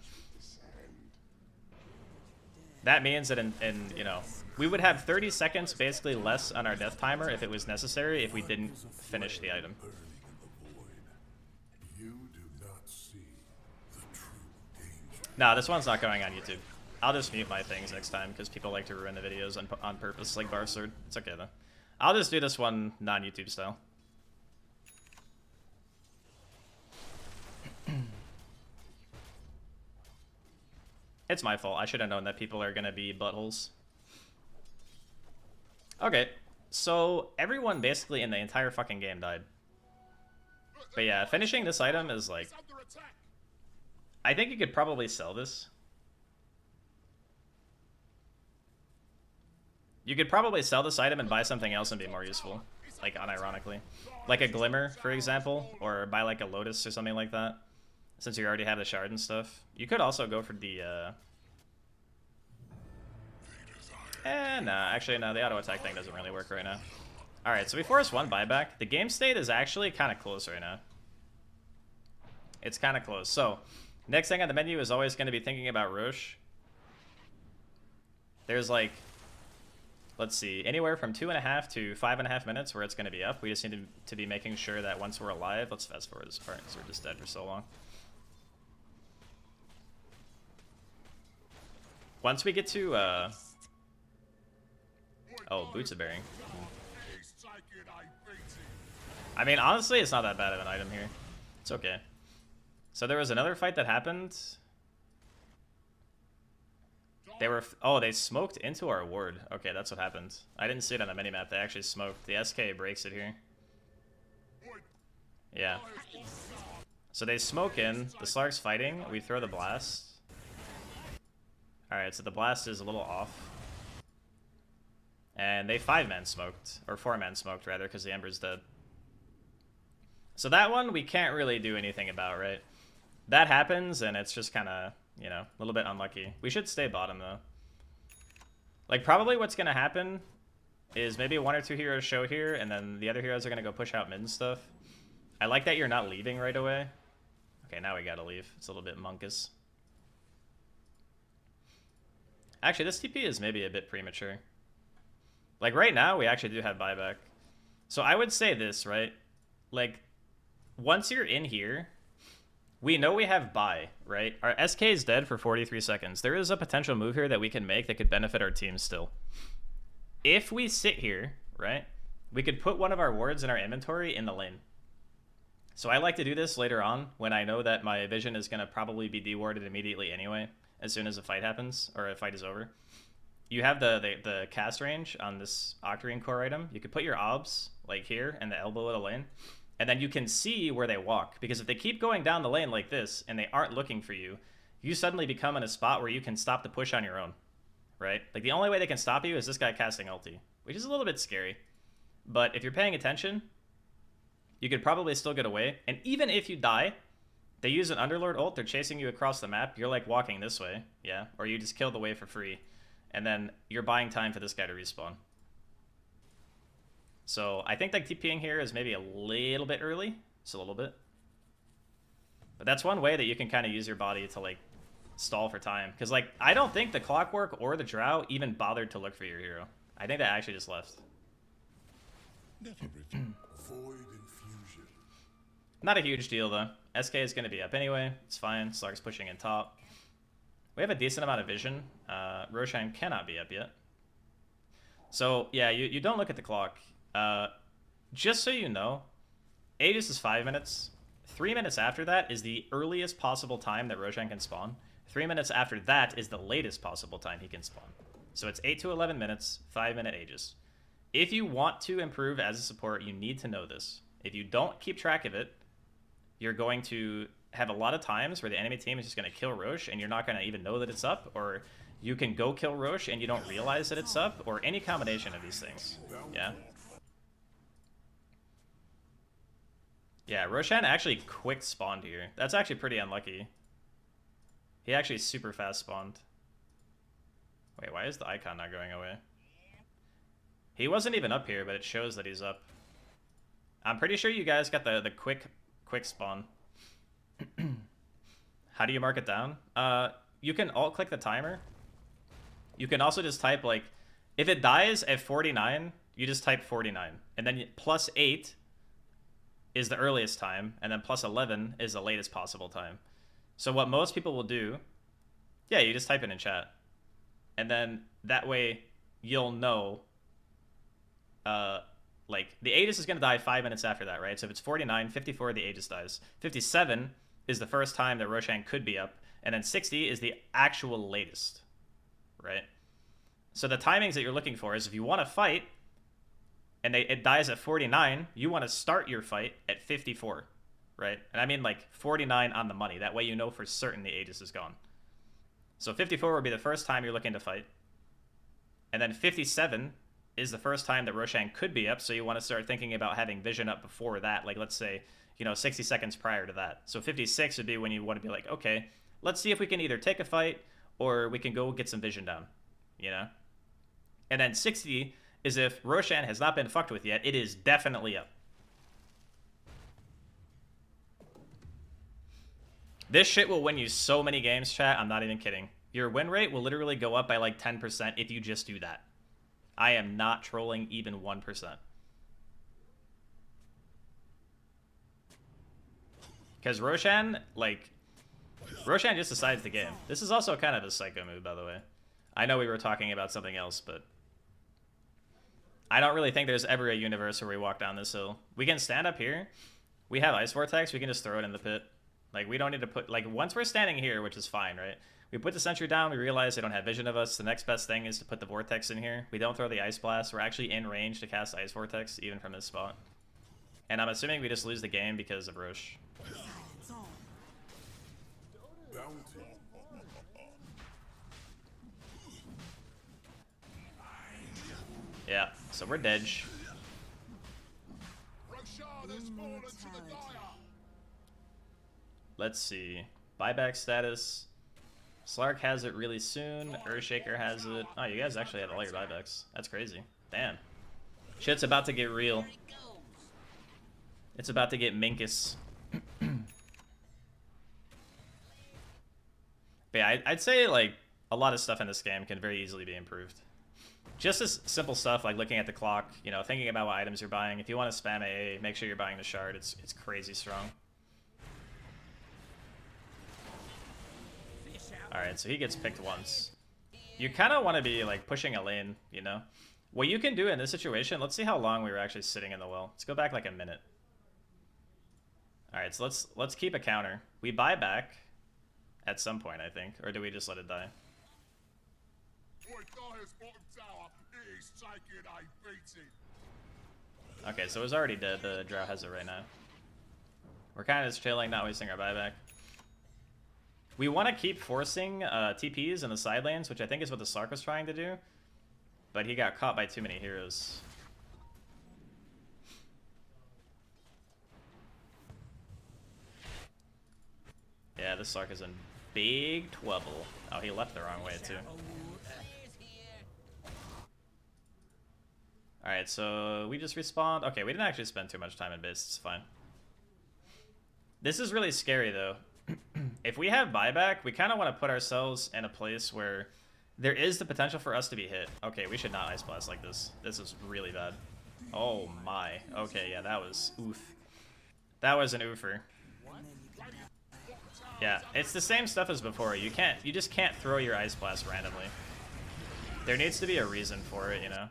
That means that in you know, we would have 30 seconds basically less on our death timer if it was necessary if we didn't finish the item. Nah, this one's not going on YouTube. I'll just mute my things next time because people like to ruin the videos on purpose, like Barsword. It's okay though. I'll just do this one non-YouTube style. It's my fault. I should have known that people are gonna be buttholes. Okay, so everyone basically in the entire fucking game died. But yeah, finishing this item is like... I think you could probably sell this. You could probably sell this item and buy something else and be more useful. Like, unironically. Like a Glimmer, for example. Or buy like a Lotus or something like that. Since you already have the shard and stuff. You could also go for the, nah. Actually, no. The auto-attack thing doesn't really work right now. Alright, so we forced 1 buyback. The game state is actually kind of close right now. It's kind of close. So, next thing on the menu is always going to be thinking about Roche. There's like... Let's see, anywhere from 2.5 to 5.5 minutes where it's going to be up. We just need to be making sure that once we're alive, let's fast forward this part because we're just dead for so long. Once we get to, oh, Boots of Bearing. I mean, honestly, it's not that bad of an item here. It's okay. So there was another fight that happened. They were... Oh, they smoked into our ward. Okay, that's what happened. I didn't see it on the minimap. They actually smoked. The SK breaks it here. Yeah. So they smoke in. The Slark's fighting. We throw the blast. Alright, so the blast is a little off. And they 5-man smoked. Or 4-man smoked, rather, because the Ember's dead. So that one, we can't really do anything about, right? That happens, and it's just kind of... You know, a little bit unlucky. We should stay bottom, though. Like, probably what's going to happen is maybe 1 or 2 heroes show here, and then the other heroes are going to go push out mid and stuff. I like that you're not leaving right away. Okay, now we got to leave. It's a little bit monkus. Actually, this TP is maybe a bit premature. Like, right now, we actually do have buyback. So I would say this, right? Like, once you're in here, we know we have buy, right? Our SK is dead for 43 seconds. There is a potential move here that we can make that could benefit our team still. If we sit here, right, we could put one of our wards in our inventory in the lane. So I like to do this later on when I know that my vision is going to probably be dewarded immediately anyway, as soon as a fight happens, or a fight is over. You have the cast range on this Octarine core item. You could put your obs, like here, in the elbow of the lane, and then you can see where they walk. Because if they keep going down the lane like this, and they aren't looking for you, you suddenly become in a spot where you can stop the push on your own, right? Like, the only way they can stop you is this guy casting ulti, which is a little bit scary. But if you're paying attention, you could probably still get away. And even if you die, they use an Underlord ult, they're chasing you across the map, you're like walking this way, yeah? Or you just kill the wave for free, and then you're buying time for this guy to respawn. So I think like TPing here is maybe a little bit early, just a little bit. But that's one way that you can kind of use your body to like stall for time. Because like, I don't think the Clockwork or the Drow even bothered to look for your hero. I think they actually just left. Void infusion. Not a huge deal though. SK is going to be up anyway. It's fine. Slark's pushing in top. We have a decent amount of vision. Roshan cannot be up yet. So yeah, you don't look at the clock. Just so you know, Aegis is 5 minutes. 3 minutes after that is the earliest possible time that Roshan can spawn. 3 minutes after that is the latest possible time he can spawn. So it's 8 to 11 minutes, 5 minute Aegis. If you want to improve as a support, you need to know this. If you don't keep track of it, you're going to have a lot of times where the enemy team is just going to kill Rosh and you're not going to even know that it's up, or you can go kill Rosh and you don't realize that it's up, or any combination of these things. Yeah? Yeah, Roshan actually quick spawned here. That's actually pretty unlucky. He actually super fast spawned. Wait, why is the icon not going away? He wasn't even up here, but it shows that he's up. I'm pretty sure you guys got the quick spawn. How do you mark it down? You can alt-click the timer. You can also just type, like, if it dies at 49, you just type 49. And then plus 8 is the earliest time, and then plus 11 is the latest possible time. So what most people will do, yeah, you just type it in chat. And then that way you'll know, like, the Aegis is going to die 5 minutes after that, right? So if it's 49, 54, the Aegis dies. 57 is the first time that Roshan could be up, and then 60 is the actual latest, right? So the timings that you're looking for is if you want to fight, and it dies at 49, you want to start your fight at 54, right? And I mean, like, 49 on the money. That way you know for certain the Aegis is gone. So 54 would be the first time you're looking to fight. And then 57 is the first time that Roshan could be up, so you want to start thinking about having vision up before that, like, let's say, 60 seconds prior to that. So 56 would be when you want to be like, okay, let's see if we can either take a fight or we can go get some vision down, And then 60 is if Roshan has not been fucked with yet, it is definitely up. This shit will win you so many games, chat, I'm not even kidding. Your win rate will literally go up by like 10% if you just do that. I am not trolling even 1%. Because Roshan just decides the game. This is also kind of a psycho move, by the way. I know we were talking about something else, but I don't really think there's ever a universe where we walk down this hill. We can stand up here. We have Ice Vortex. We can just throw it in the pit. Like, we don't need to put... Like, once we're standing here, which is fine, right? We put the sentry down. We realize they don't have vision of us. The next best thing is to put the Vortex in here. We don't throw the Ice Blast. We're actually in range to cast Ice Vortex, even from this spot. And I'm assuming we just lose the game because of Rosh. Yeah, so we're dead. Let's see. Buyback status. Slark has it really soon. Earthshaker has it. Oh, you guys actually have all your buybacks. That's crazy. Damn. Shit's about to get real. It's about to get Minkus. But yeah, I'd say, like, a lot of stuff in this game can very easily be improved. Just as simple stuff like looking at the clock, you know, thinking about what items you're buying. If you want to spam AA, make sure you're buying the shard. It's crazy strong. Alright, so he gets picked once. You kind of want to be like pushing a lane, you know? What you can do in this situation, let's see how long we were actually sitting in the well. Let's go back like a minute. Alright, so let's keep a counter. We buy back at some point, I think. Or do we just let it die? Okay, so it was already dead. The Drow has it right now. We're kind of just chilling, not wasting our buyback. We want to keep forcing TPs in the side lanes, which I think is what the Slark was trying to do. But he got caught by too many heroes. Yeah, this Slark is in big trouble. Oh, he left the wrong way, too. Alright, so we just respawned. Okay, we didn't actually spend too much time in base. It's fine. This is really scary, though. If we have buyback, we kind of want to put ourselves in a place where there is the potential for us to be hit. Okay, we should not Ice Blast like this. This is really bad. Oh my. Okay, yeah, that was oof. That was an oofer. Yeah, it's the same stuff as before. You just can't throw your Ice Blast randomly. There needs to be a reason for it, you know?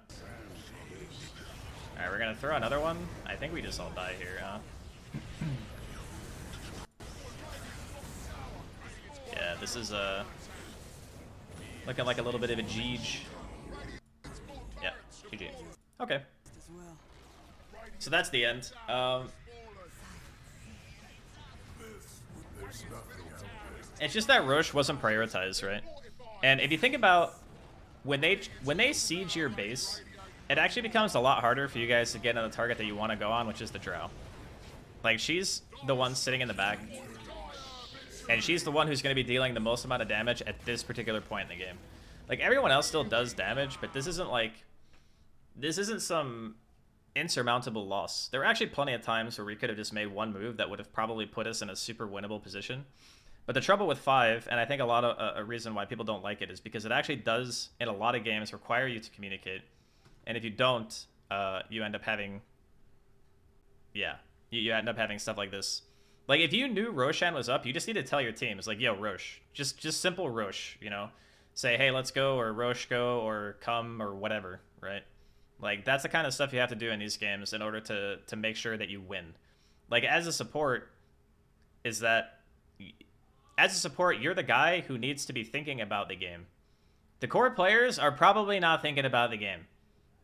Alright, we're gonna throw another one. I think we just all die here, huh? Yeah, this is looking like a little bit of a Jeej. Yeah, GG. Okay. So that's the end. It's just that Roche wasn't prioritized, right? And if you think about when they siege your base, it actually becomes a lot harder for you guys to get on the target that you want to go on, which is the Drow. Like, she's the one sitting in the back. And she's the one who's going to be dealing the most amount of damage at this particular point in the game. Like, everyone else still does damage, but this isn't like... This isn't some insurmountable loss. There were actually plenty of times where we could have just made one move that would have probably put us in a super winnable position. But the trouble with 5, and I think a reason why people don't like it, is because it actually does, in a lot of games, require you to communicate. And if you don't, you end up having... Yeah, you end up having stuff like this. Like, if you knew Roshan was up, you just need to tell your team. It's like, yo, Rosh. Just simple Rosh, you know? Say, hey, let's go, or Rosh go, or come, or whatever, right? Like, that's the kind of stuff you have to do in these games in order to make sure that you win. Like, as a support, is that... As a support, you're the guy who needs to be thinking about the game. The core players are probably not thinking about the game.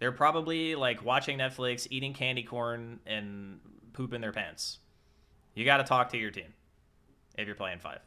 They're probably, like, watching Netflix, eating candy corn, and pooping their pants. You got to talk to your team if you're playing 5.